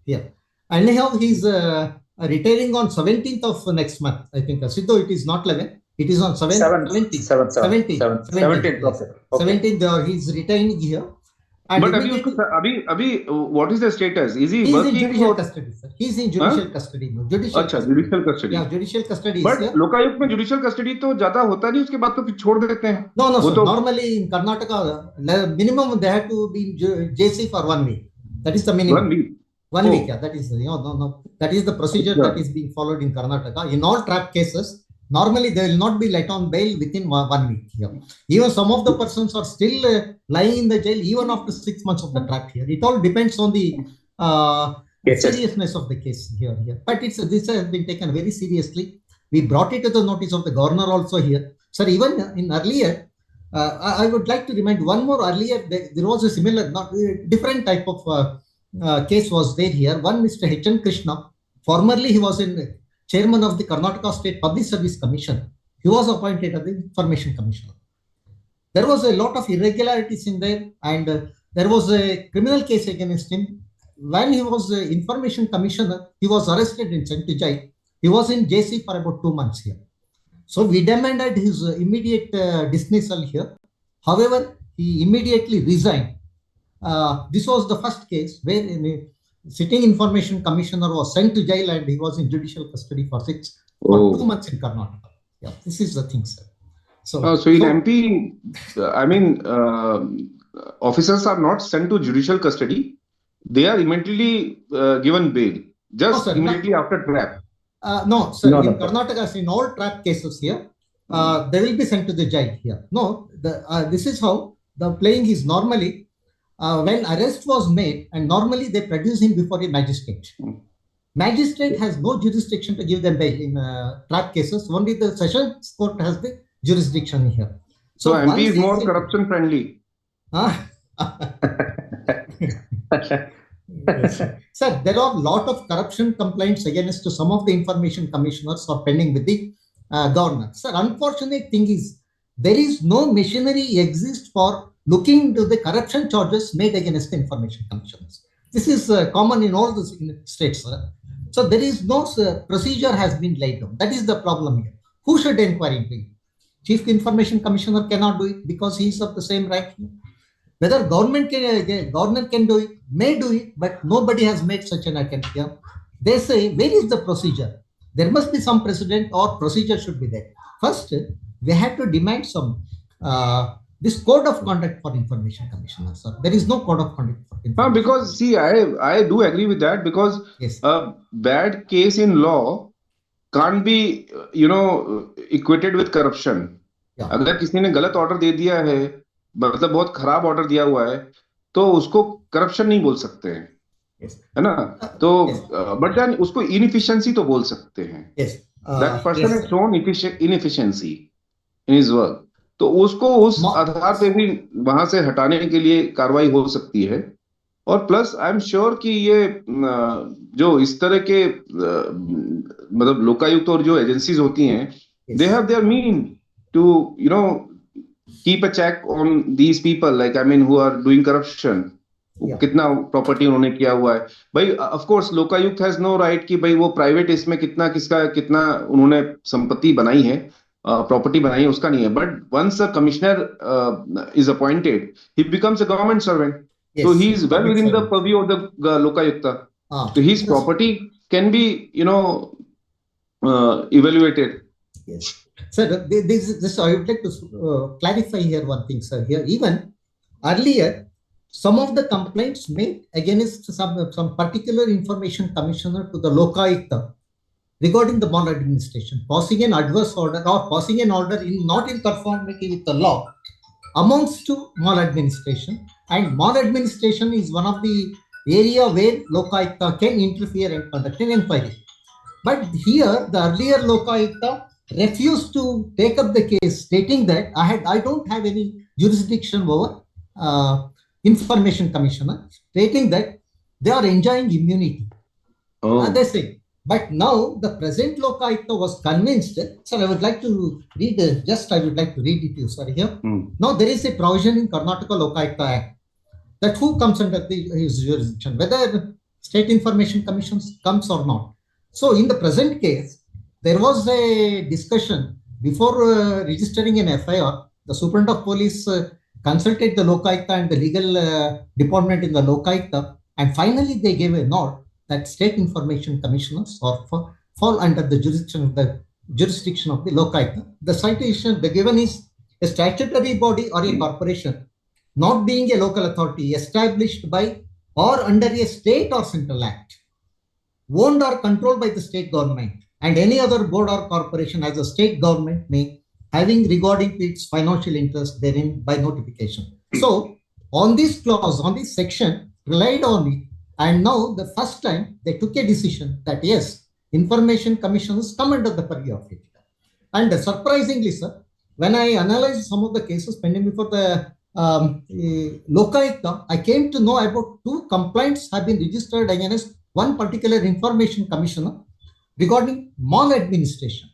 here. Anyhow, he's retiring on 17th of next month, I think. Sidhu, it is not 11. It is on 17th. 17th, he's retiring here. And but अभी what is the status? Is he he's in working judicial custody, sir. He's in judicial custody. No, judicial अच्छा, custody. Judicial custody. Yeah, judicial custody is but here. Lokayukta में judicial custody तो ज्यादा होता नहीं, उसके बाद तो फिर छोड़ देते हैं। No, वो sir. तो Normally in Karnataka, minimum they have to be in JC for 1 week. That is the minimum. 1 week। 1 Oh. week, yeah. That is no. That is the procedure Yeah. that is being followed in Karnataka. In all trap cases, normally they will not be let on bail within 1 week. Yeah. Even some of the persons are still lying in the jail even after 6 months of the trap here. It all depends on the seriousness of the case here. But this has been taken very seriously. We brought it to the notice of the governor also here. Sir, even in earlier, I would like to remind one more earlier, there was a similar, not different type of case was there here. One Mr. H.N. Krishna, formerly he was in chairman of the Karnataka State Public Service Commission. He was appointed as the Information Commissioner. There was a lot of irregularities in there, and there was a criminal case against him. When he was Information Commissioner, he was arrested and sent to jail. He was in JC for about 2 months here. So we demanded his immediate dismissal here. However, he immediately resigned. This was the first case where a sitting Information Commissioner was sent to jail and he was in judicial custody for 2 months in Karnataka. Yeah, this is the thing, sir. So in MP, I mean, officers are not sent to judicial custody. They are immediately given bail, just sir, immediately after trap. No, sir. No, in no. Karnataka, in all trap cases here, they will be sent to the jail here. No, this is how the playing is normally. When arrest was made, and normally they produce him before a magistrate. Magistrate has no jurisdiction to give them bail in trap cases. Only the Sessions Court has the jurisdiction here. So MP is more corruption friendly. Yes, sir, there are a lot of corruption complaints against some of the information commissioners are pending with the governor. Sir, unfortunate thing is there is no machinery exist for looking into the corruption charges made against the information commissioners. This is common in all the states, sir. So there is no procedure has been laid down. That is the problem here. Who should inquire into it? Chief Information Commissioner cannot do it because he is of the same rank. Whether governor can do it, may do it, but nobody has made such an attempt here. They say, where is the procedure? There must be some precedent or procedure should be there. First, we have to demand some this code of conduct for information commissioners. Sir. There is no code of conduct for information. Because see, I do agree with that, because yes, a bad case in law can't be equated with corruption. Yeah. अगर किसी ने गलत order दे दिया है, मतलब बहुत खराब order दिया हुआ है, तो उसको करप्शन नहीं बोल सकते हैं, yes, है ना? तो yes, बट देन उसको इनएफिशिएंसी तो बोल सकते हैं. yes, that person yes, has shown inefficiency in his work. तो उसको उस आधार पे भी वहां से हटाने के लिए कार्रवाई हो सकती है. और प्लस आई एम श्योर कि ये जो इस तरह के मतलब लोकायुक्त और जो एजेंसीज होती हैं, they have their mean to keep a check on these people, like I mean who are doing corruption. कितना प्रॉपर्टी उन्होंने किया हुआ है भाई. Of course Lokayukta has no right कि भाई वो प्राइवेट इसमें कितना उन्होंने संपत्ति बनाई है, प्रॉपर्टी बनाई है, उसका नहीं है. But once a commissioner is appointed, he becomes a government servant, so he is well within the purview of the lokayukta. So his property can be evaluated. Yes, sir, this I would like to clarify here one thing, sir. Here, even earlier, some of the complaints made against some particular information commissioner to the lokayukta regarding the maladministration, passing an adverse order or passing an order not in conformity with the law, amounts to maladministration, and maladministration is one of the area where Lokayukta can interfere and conduct an inquiry. But here, the earlier Lokayukta refused to take up the case, stating that I don't have any jurisdiction over Information Commissioner, stating that they are enjoying immunity. They say. But now the present Lokayukta was convinced. Sir, I would like to read I would like to read it to you. Sorry, here. Now there is a provision in Karnataka Lokayukta Act that who comes under his jurisdiction, whether State Information Commission comes or not. So in the present case, there was a discussion before registering an FIR. The Superintendent of Police consulted the Lokayukta and the legal department in the Lokayukta, and finally they gave a nod that State Information Commissioners fall under the jurisdiction of the Lokayukta. The citation the given is a statutory body or a corporation, not being a local authority established by or under a state or central act, owned or controlled by the state government, and any other board or corporation as a state government may, having regarding to its financial interest therein by notification. So on this clause, on this section, relied on it, and now the first time they took a decision that yes, Information Commissioners come under the purview of it. And surprisingly, sir, when I analyzed some of the cases pending before the Lokayukta, I came to know about 2 complaints have been registered against one particular Information Commissioner regarding maladministration,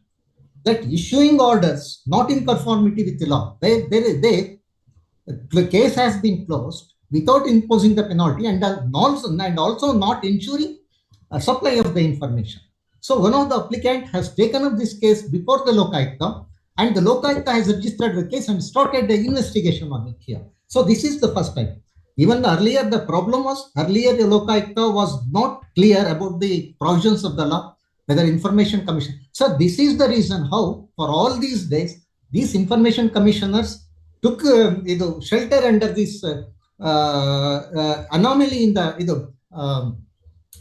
that issuing orders not in conformity with the law. The case has been closed without imposing the penalty and also not ensuring a supply of the information. So one of the applicant has taken up this case before the Lokayukta, and the Lokayukta has registered the case and started the investigation on it here. So this is the first time. Even earlier, the problem was, earlier the Lokayukta was not clear about the provisions of the law, whether Information Commission. So this is the reason how, for all these days, these Information Commissioners took shelter under this anomaly in the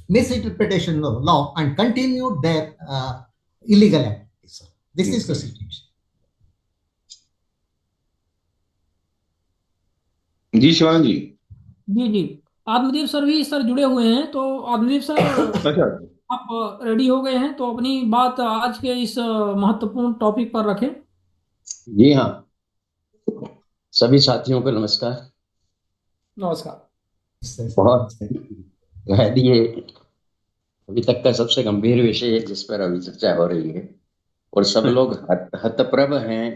misinterpretation of law and continued their illegal activities. This is the situation. जी शिवांग जी। जी Atmadeep sir भी sir जुड़े हुए हैं, तो Atmadeep sir अच्छा, आप ready हो गए हैं तो अपनी बात आज के इस महत्वपूर्ण टॉपिक पर रखें। जी हाँ, सभी साथियों को नमस्कार। नमस्कार। बहुत ये अभी तक का सबसे गंभीर विषय है जिस पर अभी चर्चा हो रही है, और सब लोग हतप्रभ हैं,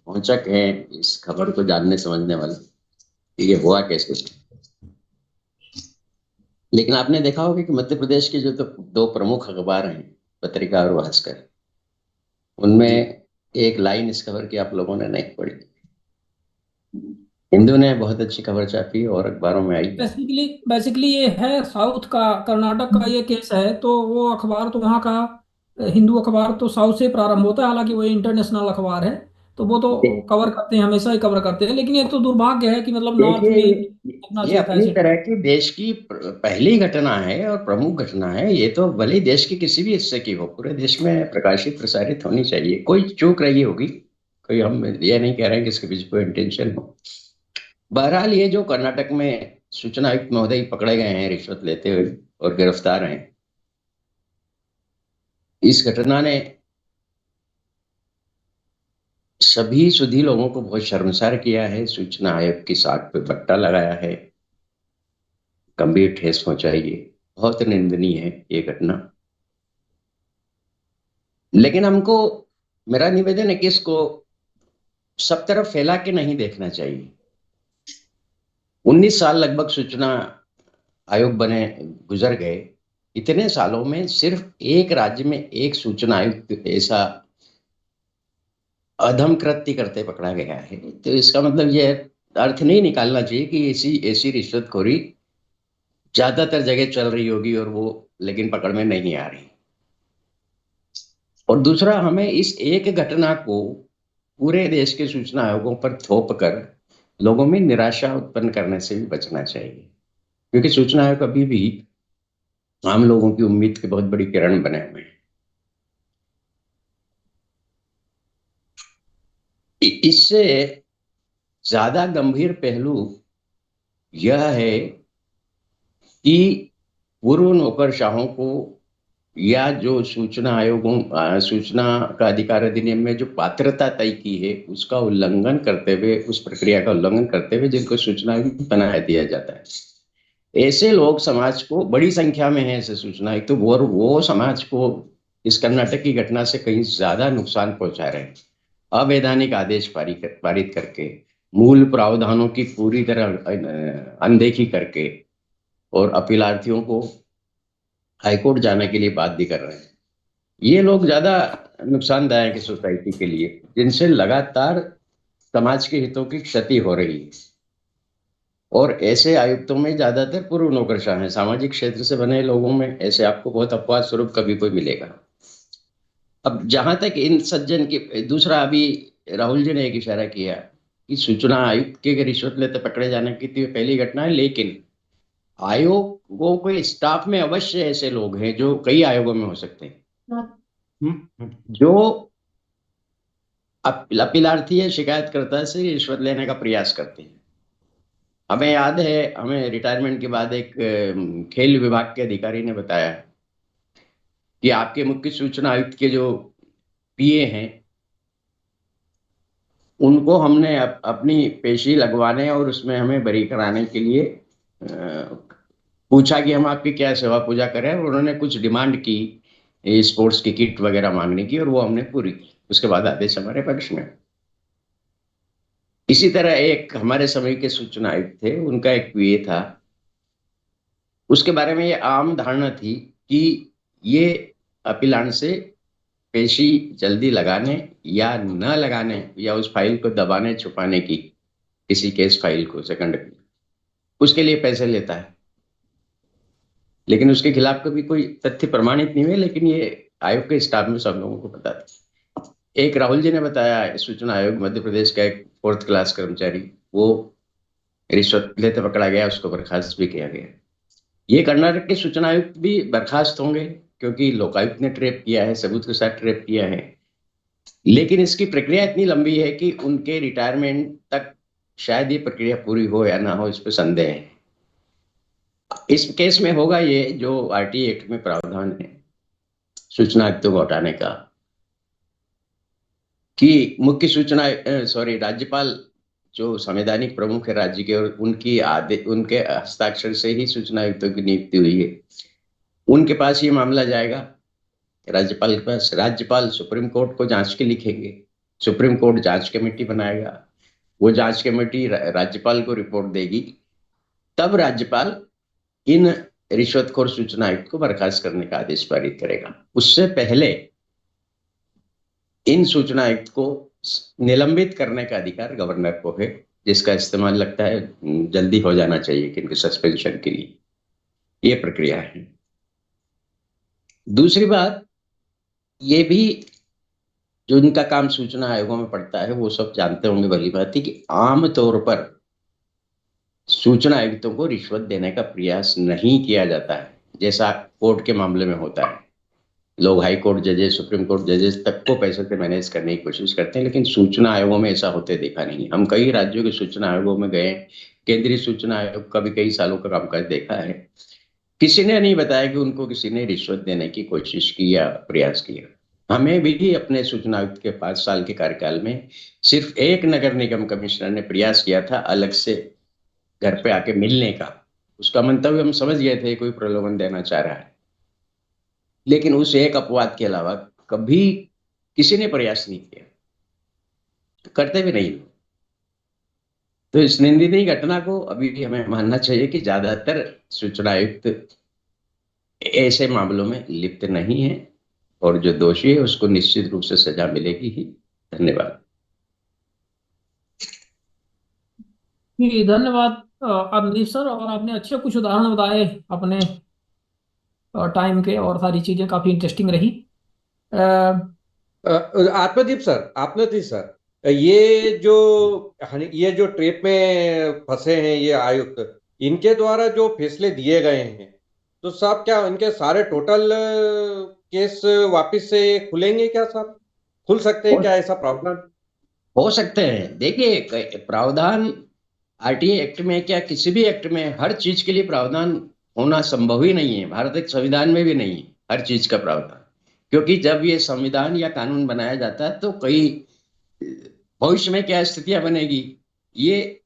औचक हैं इस खबर को जानने समझने वाले, ये हुआ कैसे। लेकिन आपने देखा होगा कि मध्य प्रदेश के जो 2 प्रमुख अखबार हैं, पत्रिका और भास्कर, उनमें एक लाइन इस खबर की आप लोगों ने नहीं पढ़ी। हिंदू ने बहुत अच्छी खबर छापी और अखबारों में आई। बेसिकली ये है साउथ का, कर्नाटक का ये केस है, तो वो अखबार तो वहाँ का हिंदू अखबार तो साउथ से प्रारंभ होता है, हालांकि वो इंटरनेशनल अखबार है, तो वो तो कवर करते हैं, हमेशा ही कवर करते हैं। लेकिन ये तो दुर्भाग्य है कि मतलब नॉर्थ में ये अपनी तरह की देश की पहली घटना है और प्रमुख घटना है। ये तो भले देश के किसी भी हिस्से की हो, पूरे देश में प्रकाशित प्रसारित होनी चाहिए। कोई चूक रही होगी, कोई, हम ये नहीं कह रहे हैं कि इसके पीछे कोई इंटेंशन हो। बहरहाल ये जो कर्नाटक में सूचना आयुक्त महोदय पकड़े गए हैं रिश्वत लेते हुए और गिरफ्तार हैं, इस घटना ने सभी सुधी लोगों को बहुत शर्मसार किया है। सूचना आयोग की साख पे बट्टा लगाया है, गंभीर ठेस पहुंचाई है, बहुत निंदनीय है ये घटना। लेकिन हमको, मेरा निवेदन है कि इसको सब तरफ फैला के नहीं देखना चाहिए। 19 साल लगभग सूचना आयोग बने गुजर गए। इतने सालों में सिर्फ एक राज्य में एक सूचना आयुक्त ऐसा अधम कृत्य करते पकड़ा गया है। तो इसका मतलब यह अर्थ नहीं निकालना चाहिए कि ऐसी रिश्वतखोरी ज्यादातर जगह चल रही होगी और वो लेकिन पकड़ में नहीं आ रही। और दूसरा, हमें इस एक घटना को पूरे देश के सूचना आयोगों पर थोप कर लोगों में निराशा उत्पन्न करने से भी बचना चाहिए, क्योंकि सूचना आयोग अभी भी आम लोगों की उम्मीद के बहुत बड़ी किरण बने हुए हैं। इससे ज्यादा गंभीर पहलू यह है कि पूर्व नौकरशाहों को या जो सूचना का अधिकार अधिनियम में जो पात्रता तय की है उसका उल्लंघन करते हुए, उस प्रक्रिया का उल्लंघन करते हुए जिनको सूचना आयुक्त बना दिया जाता है, ऐसे लोग समाज को बड़ी संख्या में है, ऐसे सूचना आयुक्त, तो वो समाज को इस कर्नाटक की घटना से कहीं ज्यादा नुकसान पहुंचा रहे हैं। अवैधानिक आदेश पारित करके, मूल प्रावधानों की पूरी तरह अनदेखी करके और अपीलार्थियों को हाईकोर्ट जाने के लिए बाध्य कर रहे हैं। ये लोग ज्यादा नुकसानदायक है सोसाइटी के लिए, जिनसे लगातार समाज के हितों की क्षति हो रही है। और ऐसे आयुक्तों में ज्यादातर पूर्व नौकरशाह हैं, सामाजिक क्षेत्र से बने लोगों में ऐसे आपको बहुत अपवाद स्वरूप कभी कोई मिलेगा। अब जहां तक इन सज्जन की, दूसरा अभी राहुल जी ने एक इशारा किया कि सूचना आयुक्त के रिश्वत लेते पकड़े जाने की तो पहली घटना है, लेकिन आयोगों के स्टाफ में अवश्य ऐसे लोग हैं जो कई आयोगों में हो सकते हैं, जो अपीलार्थी या शिकायतकर्ता से रिश्वत लेने का प्रयास करते हैं। हमें याद है, हमें रिटायरमेंट के बाद एक खेल विभाग के अधिकारी ने बताया कि आपके मुख्य सूचना आयुक्त के जो पीए हैं उनको हमने अपनी पेशी लगवाने और उसमें हमें बरी कराने के लिए पूछा कि हम आपकी क्या सेवा पूजा करें, और उन्होंने कुछ डिमांड की स्पोर्ट्स की किट वगैरह मांगने की, और वो हमने पूरी की। उसके बाद आदेश हमारे पक्ष में। इसी तरह एक हमारे समय के सूचना आयुक्त थे, उनका एक पीए था, उसके बारे में ये आम धारणा थी कि ये अपीलान से पेशी जल्दी लगाने या न लगाने या उस फाइल को दबाने छुपाने की, किसी केस फाइल को सेकंड, उसके लिए पैसे लेता है। लेकिन उसके खिलाफ कभी कोई तथ्य प्रमाणित नहीं हुए, लेकिन ये आयोग के स्टाफ में सब लोगों को पता था। एक राहुल जी ने बताया, सूचना आयोग मध्य प्रदेश का एक 4th क्लास कर्मचारी, वो रिश्वत लेते पकड़ा गया, उसको बर्खास्त भी किया गया। ये कर्नाटक के सूचना आयुक्त भी बर्खास्त होंगे क्योंकि लोकायुक्त ने ट्रैप किया है, सबूत के साथ ट्रैप किया है। लेकिन इसकी प्रक्रिया इतनी लंबी है कि उनके रिटायरमेंट तक शायद ये प्रक्रिया पूरी हो या ना हो, इस पर संदेह है। इस केस में होगा ये जो आरटी एक्ट में प्रावधान है सूचना आयुक्तों को हटाने का, कि मुख्य सूचना राज्यपाल जो संवैधानिक प्रमुख है राज्य के, और उनके हस्ताक्षर से ही सूचना आयुक्तों की नियुक्ति हुई है, उनके पास ये मामला जाएगा, राज्यपाल के पास। राज्यपाल सुप्रीम कोर्ट को जांच के लिखेंगे, सुप्रीम कोर्ट जांच कमेटी बनाएगा, वो जांच कमेटी राज्यपाल को रिपोर्ट देगी, तब राज्यपाल इन रिश्वतखोर सूचना आयुक्त को बर्खास्त करने का आदेश पारित करेगा। उससे पहले इन सूचना आयुक्त को निलंबित करने का अधिकार गवर्नर को है, जिसका इस्तेमाल लगता है जल्दी हो जाना चाहिए कि इनके सस्पेंशन के लिए। ये प्रक्रिया है। दूसरी बात, ये भी जो इनका काम सूचना आयोगों में पड़ता है वो सब जानते होंगे भली भांति कि आमतौर पर सूचना आयुक्तों को रिश्वत देने का प्रयास नहीं किया जाता है, जैसा कोर्ट के मामले में होता है। लोग हाई कोर्ट जजेस, सुप्रीम कोर्ट जजेस तक को पैसे से मैनेज करने की कोशिश करते हैं, लेकिन सूचना आयोगों में ऐसा होते देखा नहीं। हम कई राज्यों के सूचना आयोगों में गए, केंद्रीय सूचना आयोग का भी कई सालों का कामकाज देखा है, किसी ने नहीं बताया कि उनको किसी ने रिश्वत देने की कोशिश की या प्रयास किया। हमें भी अपने सूचना आयुक्त के 5 साल के कार्यकाल में सिर्फ एक नगर निगम कमिश्नर ने प्रयास किया था अलग से घर पे आके मिलने का। उसका मंतव्य हम समझ गए थे, कोई प्रलोभन देना चाह रहा है, लेकिन उस एक अपवाद के अलावा कभी किसी ने प्रयास नहीं किया, करते भी नहीं। तो इस निंदनीय घटना को अभी भी हमें मानना चाहिए कि ज्यादातर सूचना आयुक्त ऐसे मामलों में लिप्त नहीं है, और जो दोषी है उसको निश्चित रूप से सजा मिलेगी ही। धन्यवाद। जी धन्यवाद अवनीश सर, और आपने अच्छे कुछ उदाहरण बताए अपने टाइम के, और सारी चीजें काफी इंटरेस्टिंग रही। आत्मदीप सर, ये जो ट्रेप में फंसे हैं ये आयुक्त, इनके द्वारा जो फैसले दिए गए हैं, तो साहब क्या इनके सारे टोटल केस वापस से खुलेंगे क्या साहब? खुल सकते हैं क्या, ऐसा प्रावधान? हो सकते हैं। देखिए, प्रावधान आरटीए एक्ट में क्या किसी भी एक्ट में हर चीज के लिए प्रावधान होना संभव ही नहीं है। भारत के संविधान में भी नहीं है हर चीज का प्रावधान, क्योंकि जब ये संविधान या कानून बनाया जाता है तो कई भविष्य में क्या स्थितियां बनेगी ये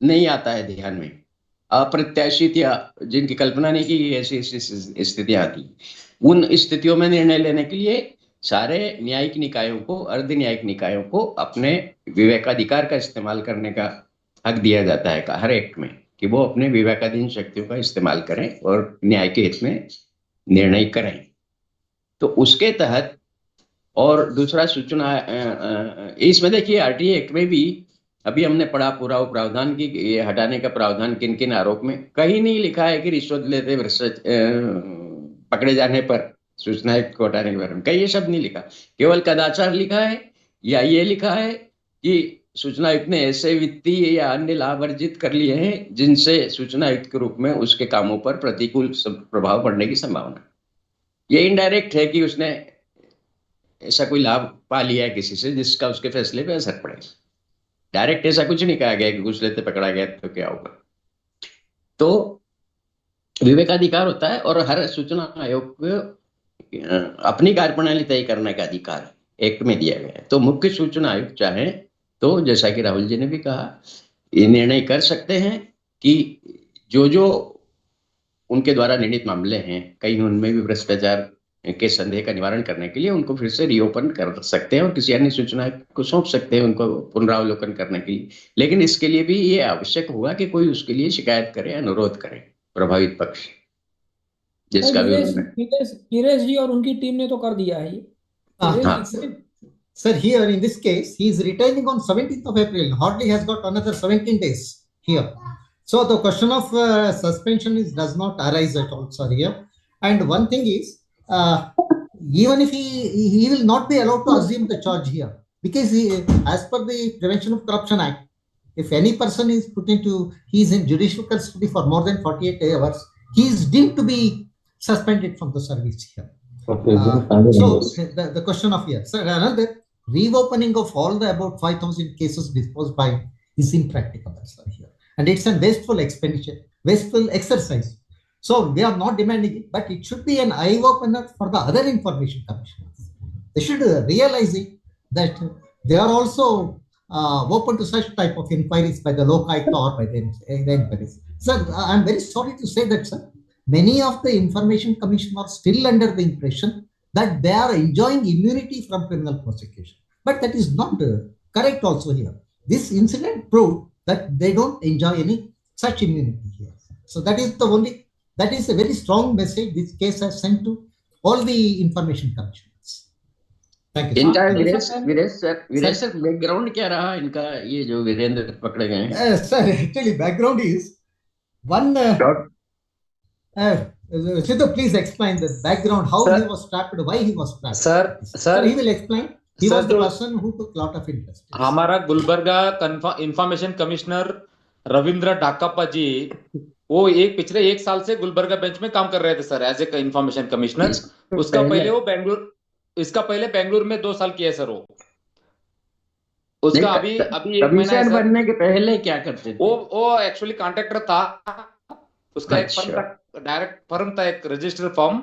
नहीं आता है ध्यान में। अप्रत्याशित या जिनकी कल्पना नहीं की गई ऐसी स्थितियां आती, उन स्थितियों में निर्णय लेने के लिए सारे न्यायिक निकायों को, अर्ध न्यायिक निकायों को अपने विवेकाधिकार का इस्तेमाल करने का हक दिया जाता है हर एक्ट में, कि वो अपने विवेकाधीन शक्तियों का इस्तेमाल करें और न्याय के हित में निर्णय करें। तो उसके तहत, और दूसरा सूचना इसमें देखिए आरटीए एक्ट में भी अभी हमने पढ़ा पूरा वो प्रावधान की ये हटाने का प्रावधान किन किन आरोप में, कहीं नहीं लिखा है कि रिश्वत लेते पकड़े जाने पर सूचना आयुक्त को हटाने के बारे में, कहीं ये शब्द नहीं लिखा। केवल कदाचार लिखा है या ये लिखा है कि सूचना आयुक्त ने ऐसे वित्तीय या अन्य लाभ अर्जित कर लिए हैं जिनसे सूचना आयुक्त के रूप में उसके कामों पर प्रतिकूल प्रभाव पड़ने की संभावना। ये इनडायरेक्ट है कि उसने ऐसा कोई लाभ पा लिया है किसी से जिसका उसके फैसले पे असर पड़ेगा। डायरेक्ट ऐसा कुछ नहीं कहा गया कि घूस लेते पकड़ा गया तो क्या होगा। तो विवेकाधिकार होता है और हर सूचना आयोग को अपनी कार्यप्रणाली तय करने का अधिकार एक्ट में दिया गया है। तो मुख्य सूचना आयुक्त चाहे तो जैसा कि राहुल जी ने भी कहा, ये निर्णय कर सकते हैं कि जो जो उनके द्वारा निर्णित मामले हैं, कहीं उनमें भी भ्रष्टाचार के संदेह का निवारण करने के लिए उनको फिर से रीओपन कर सकते हैं और किसी अन्य सूचना को सौंप सकते हैं उनको पुनरावलोकन करने के लिए। लेकिन इसके लिए भी ये आवश्यक होगा कि कोई उसके लिए शिकायत करे, अनुरोध करे, प्रभावित पक्ष जिसका भी वीरेश जी और उनकी टीम ने तो कर दिया है ये। Sir, here in this case, he is returning on 17th of April. Hardly has got another 17 days here. So the question of suspension does not arise at all, sir, here. And one thing is, even if he will not be allowed to assume the charge here, because as per the Prevention of Corruption Act, if any person is he is in judicial custody for more than 48 hours, he is deemed to be suspended from the service here. Okay. So the question of here, sir, another reopening of all the about 5,000 cases disposed by is impracticable, sir, here, and it's a wasteful expenditure, wasteful exercise. So we are not demanding it, but it should be an eye opener for the other information commissioners. They should realize it that they are also open to such type of inquiries by the local or by the inquiries. Sir, I'm very sorry to say that, sir, many of the information commission are still under the impression that they are enjoying immunity from criminal prosecution, but that is not correct also here. This incident proved that they don't enjoy any such immunity here. So that is a very strong message this case has sent to all the information commissioners. Thank you. इनका Viresh sir background क्या रहा इनका, ये जो वीरेंद्र पकड़े गए हैं? Sir, actually background is one. Sidhu, please explain the background, how he was trapped, why he was trapped. Sir, he will explain. He was the person who took lot of interest. हमारा Gulbarga information commissioner Ravindra ढाकाप्पा जी, वो पिछले 1 साल से Gulbarga bench में काम कर रहे थे sir, as a information commissioner. उसका पहले वो बेंगलुरु में 2 साल किया है सर। उसका अभी 1 महीना बनने के पहले क्या करते थे? वो एक्चुअली कॉन्ट्रैक्टर था। उसका एक फर्म था, डायरेक्ट फर्म था, एक रजिस्टर्ड फर्म।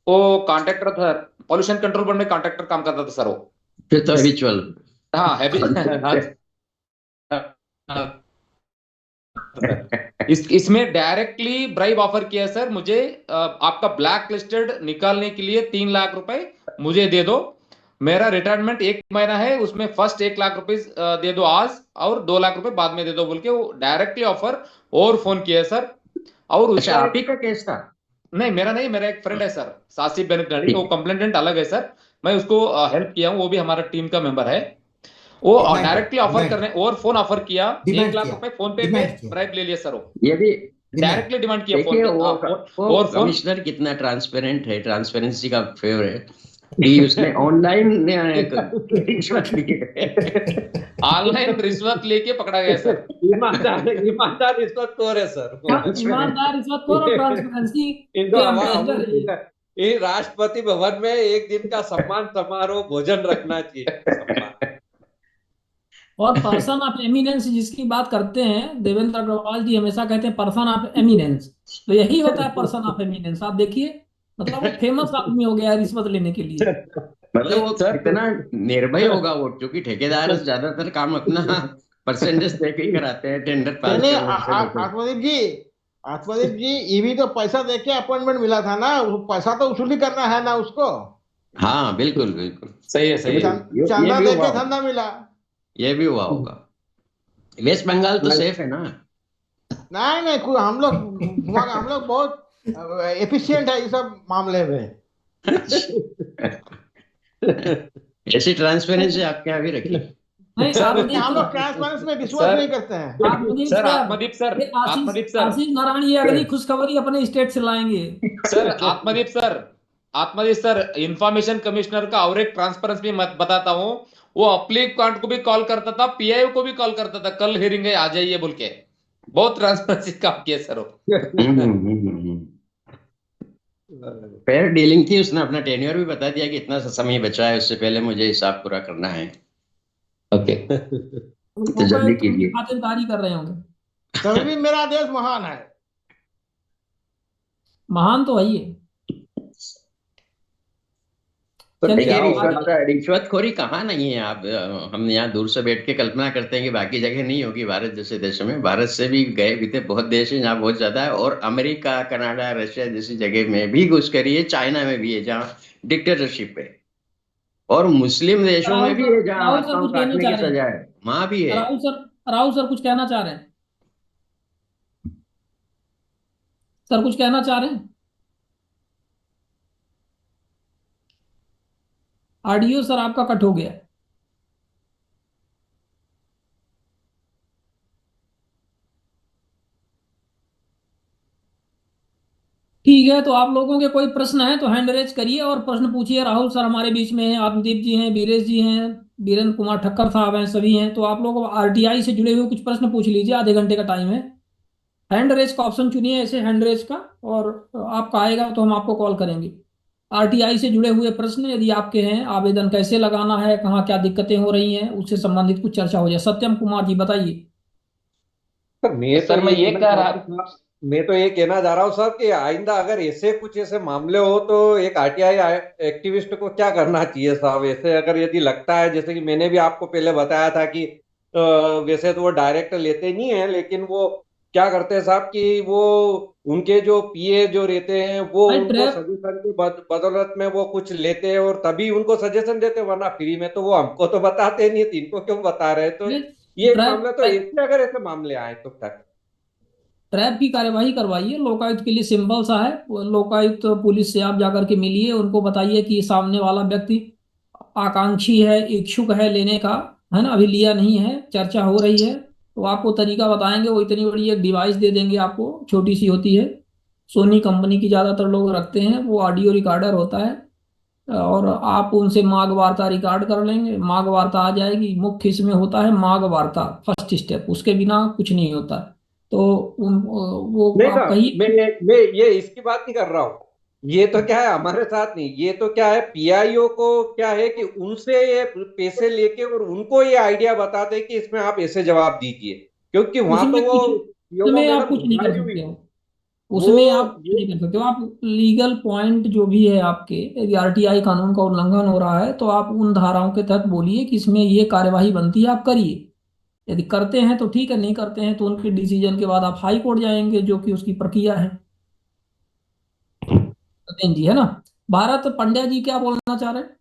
वो कॉन्ट्रैक्टर था, पॉल्यूशन कंट्रोल बोर्ड में कॉन्ट्रैक्टर काम करता था सर वो। फिर तो हैबिचुअल। हाँ, इसमें डायरेक्टली ब्राइब ऑफर किया है सर, मुझे आपका ब्लैक लिस्टेड निकालने के लिए 3 लाख रुपए मुझे दे दो। मेरा रिटायरमेंट 1 महीना है, उसमें फर्स्ट 1 लाख रुपए दे दो आज और 2 लाख रुपए बाद में दे दो बोल के वो डायरेक्टली ऑफर और फोन किया है सर। और उसका आप ही का केस था? नहीं, मेरा नहीं, मेरा एक फ्रेंड है सर, सासिब बेनगड़ी, वो कंप्लेंटेंट अलग है सर। मैं उसको हेल्प किया हूँ, वो भी हमारा टीम का मेंबर है। वो डायरेक्टली ऑफर करने और फोन ऑफर किया, 1 लाख रुपए फोन पे ब्राइब ले लिया सर। वो ये भी डायरेक्टली डिमांड किया फोन पे। और कमिश्नर कितना ट्रांसपेरेंट है, ट्रांसपेरेंसी का फेवर है कि उसने ऑनलाइन रिश्वत लेके पकड़ा गया सर। ईमानदार रिश्वतखोर है सर। ईमानदार रिश्वतखोर और ट्रांसपेरेंसी। राष्ट्रपति भवन में एक दिन का सम्मान समारोह भोजन रखना चाहिए। और पर्सन ऑफ एमिनेंस जिसकी बात करते हैं देवेंद्र अग्रवाल जी हमेशा कहते हैं पर्सन ऑफ एमिनेंस, तो यही होता है पर्सन ऑफ एमिनेंस। आप देखिए मतलब वो फेमस आदमी हो गया है रिश्वत लेने के लिए। मतलब वो सर कितना निर्भय होगा वो, क्योंकि ठेकेदार ज्यादातर काम अपना परसेंटेज दे के ही कराते हैं टेंडर नहीं पास नहीं करने से लेकर। आत्मदीप जी ये भी तो पैसा दे के अपॉइंटमेंट मिला था ना, वो पैसा तो वसूली करना है ना उसको। हाँ बिल्कुल बिल्कुल, सही है, सही है। ये चंदा भी दे हुआ के होगा, धंधा मिला। ये भी हुआ होगा। वेस्ट बंगाल तो सेफ है ना। नहीं नहीं कोई हम लोग बहुत एफिशिएंट है ये सब मामले में। ऐसी ट्रांसपेरेंसी आपके यहाँ भी रखी। नहीं सर आत्मदीप हम सर, लोग ट्रांसपेरेंसी में विश्वास नहीं करते हैं। Atmadeep sir sir, Atmadeep sir, ये आशीष आत्मदीप सर, आशीष नारायण ये अगली खुशखबरी अपने स्टेट से लाएंगे। Sir Atmadeep sir, Atmadeep sir, information commissioner का और एक ट्रांसपेरेंसी मत बताता हूँ। वो अप्लीकेंट को भी कॉल करता था, पीआईओ को भी कॉल करता था, कल हियरिंग है आ जाइए बोल के। बहुत ट्रांसपेरेंसी काम किया सर वो। फेयर डीलिंग थी, उसने अपना टेन्योर भी बता दिया कि इतना सा समय बचा है, उससे पहले मुझे हिसाब पूरा करना है, ओके। तो जल्दी कीजिए। खातिरदारी कर रहे होंगे। तभी भी मेरा देश महान है। महान तो है ही है। चलिए देखिए आगे। रिश्वतखोरी कहाँ नहीं है। आप हम यहाँ दूर से बैठ के कल्पना करते हैं कि बाकी जगह नहीं होगी, भारत जैसे देशों में। भारत से भी गए बीते बहुत देश हैं जहाँ बहुत ज्यादा है, और अमेरिका, कनाडा, रशिया जैसी जगह में भी घुसखोरी है, चाइना में भी है जहाँ डिक्टेटरशिप है, और मुस्लिम देशों में भी है जहाँ राहुल हाथ सर पांव कुछ कहना काटने की चाह रहे सजा हैं। है, वहां भी है। राहुल सर कुछ कहना चाह रहे हैं। सर कुछ कहना चाह रहे हैं। ऑडियो सर आपका कट हो गया है। ठीक है, तो आप लोगों के कोई प्रश्न है तो हैंड रेज करिए और प्रश्न पूछिए। राहुल सर हमारे बीच में हैं, आत्मदीप जी हैं, वीरेश जी हैं, वीरेंद्र कुमार ठक्कर साहब हैं, सभी हैं। तो आप लोग आरटीआई से जुड़े हुए कुछ प्रश्न पूछ लीजिए, आधे घंटे का टाइम है। हैंड रेज का ऑप्शन चुनिए ऐसे, हैंड रेज का, और आपका आएगा तो हम आपको कॉल करेंगे। आरटीआई से जुड़े हुए प्रश्न यदि आपके हैं, आवेदन कैसे लगाना है, कहाँ क्या दिक्कतें हो रही हैं, उससे संबंधित कुछ चर्चा हो जाए। सत्यम कुमार जी बताइए। सर मैं तो ये कहना चाह रहा हूँ सर कि आइंदा अगर ऐसे कुछ ऐसे मामले हो तो एक आरटीआई एक्टिविस्ट को क्या करना चाहिए साहब। ऐसे अगर यदि लगता है, जैसे कि मैंने भी आपको पहले बताया था कि वैसे तो वो डायरेक्ट लेते नहीं है, लेकिन वो क्या करते हैं साहब कि वो उनके जो पीए जो रहते हैं वो भाई उनको ट्रैप, सजेशन की बदौलत में वो कुछ लेते हैं और तभी उनको सजेशन देते हैं, वरना फ्री में तो वो हमको तो बताते नहीं, तो इनको क्यों बता रहे हैं। तो ये एक ट्रैप मामला तो ऐसे अगर ऐसे मामले आए तो तक ट्रैप की कार्यवाही करवाइए। लोकायुक्त के लिए सिंपल सा है, वो लोकायुक्त पुलिस से आप जाकर के मिलिए, उनको बताइए कि सामने वाला व्यक्ति आकांक्षी है, इच्छुक है लेने का, है ना, अभी लिया नहीं है, चर्चा हो रही है। तो आपको तरीका बताएंगे, वो इतनी बड़ी एक डिवाइस दे देंगे आपको, छोटी सी होती है, सोनी कंपनी की ज़्यादातर लोग रखते हैं, वो ऑडियो रिकॉर्डर होता है। और आप उनसे मांग वार्ता रिकॉर्ड कर लेंगे, मांग वार्ता आ जाएगी। मुख्य इसमें होता है मांग वार्ता, फर्स्ट स्टेप, उसके बिना कुछ नहीं होता। तो वो नहीं आप ना, कहिए। मैं ये इसकी बात नहीं कर रहा हूँ। ये तो क्या है हमारे साथ नहीं, ये तो क्या है पीआईओ को क्या है कि उनसे ये पैसे लेके और उनको ये आइडिया बताते कि इसमें आप ऐसे जवाब दीजिए, क्योंकि वहां तो उसमें वो कुछ योगो उसमें आप मैडम कुछ नहीं कर घबराई हुई सकते थी। हो। वो उसमें आप कुछ वो नहीं कर सकते हो। आप लीगल पॉइंट जो भी है आपके, यदि आरटीआई कानून का उल्लंघन हो रहा है तो आप उन धाराओं के तहत बोलिए कि इसमें ये कार्यवाही बनती है, आप करिए। यदि करते हैं तो ठीक है, नहीं करते हैं तो उनके डिसीजन के बाद आप हाई कोर्ट जाएंगे, जो कि उसकी प्रक्रिया है। सत्येंद्र जी है ना। भारत पंड्या जी क्या बोलना चाह रहे हैं।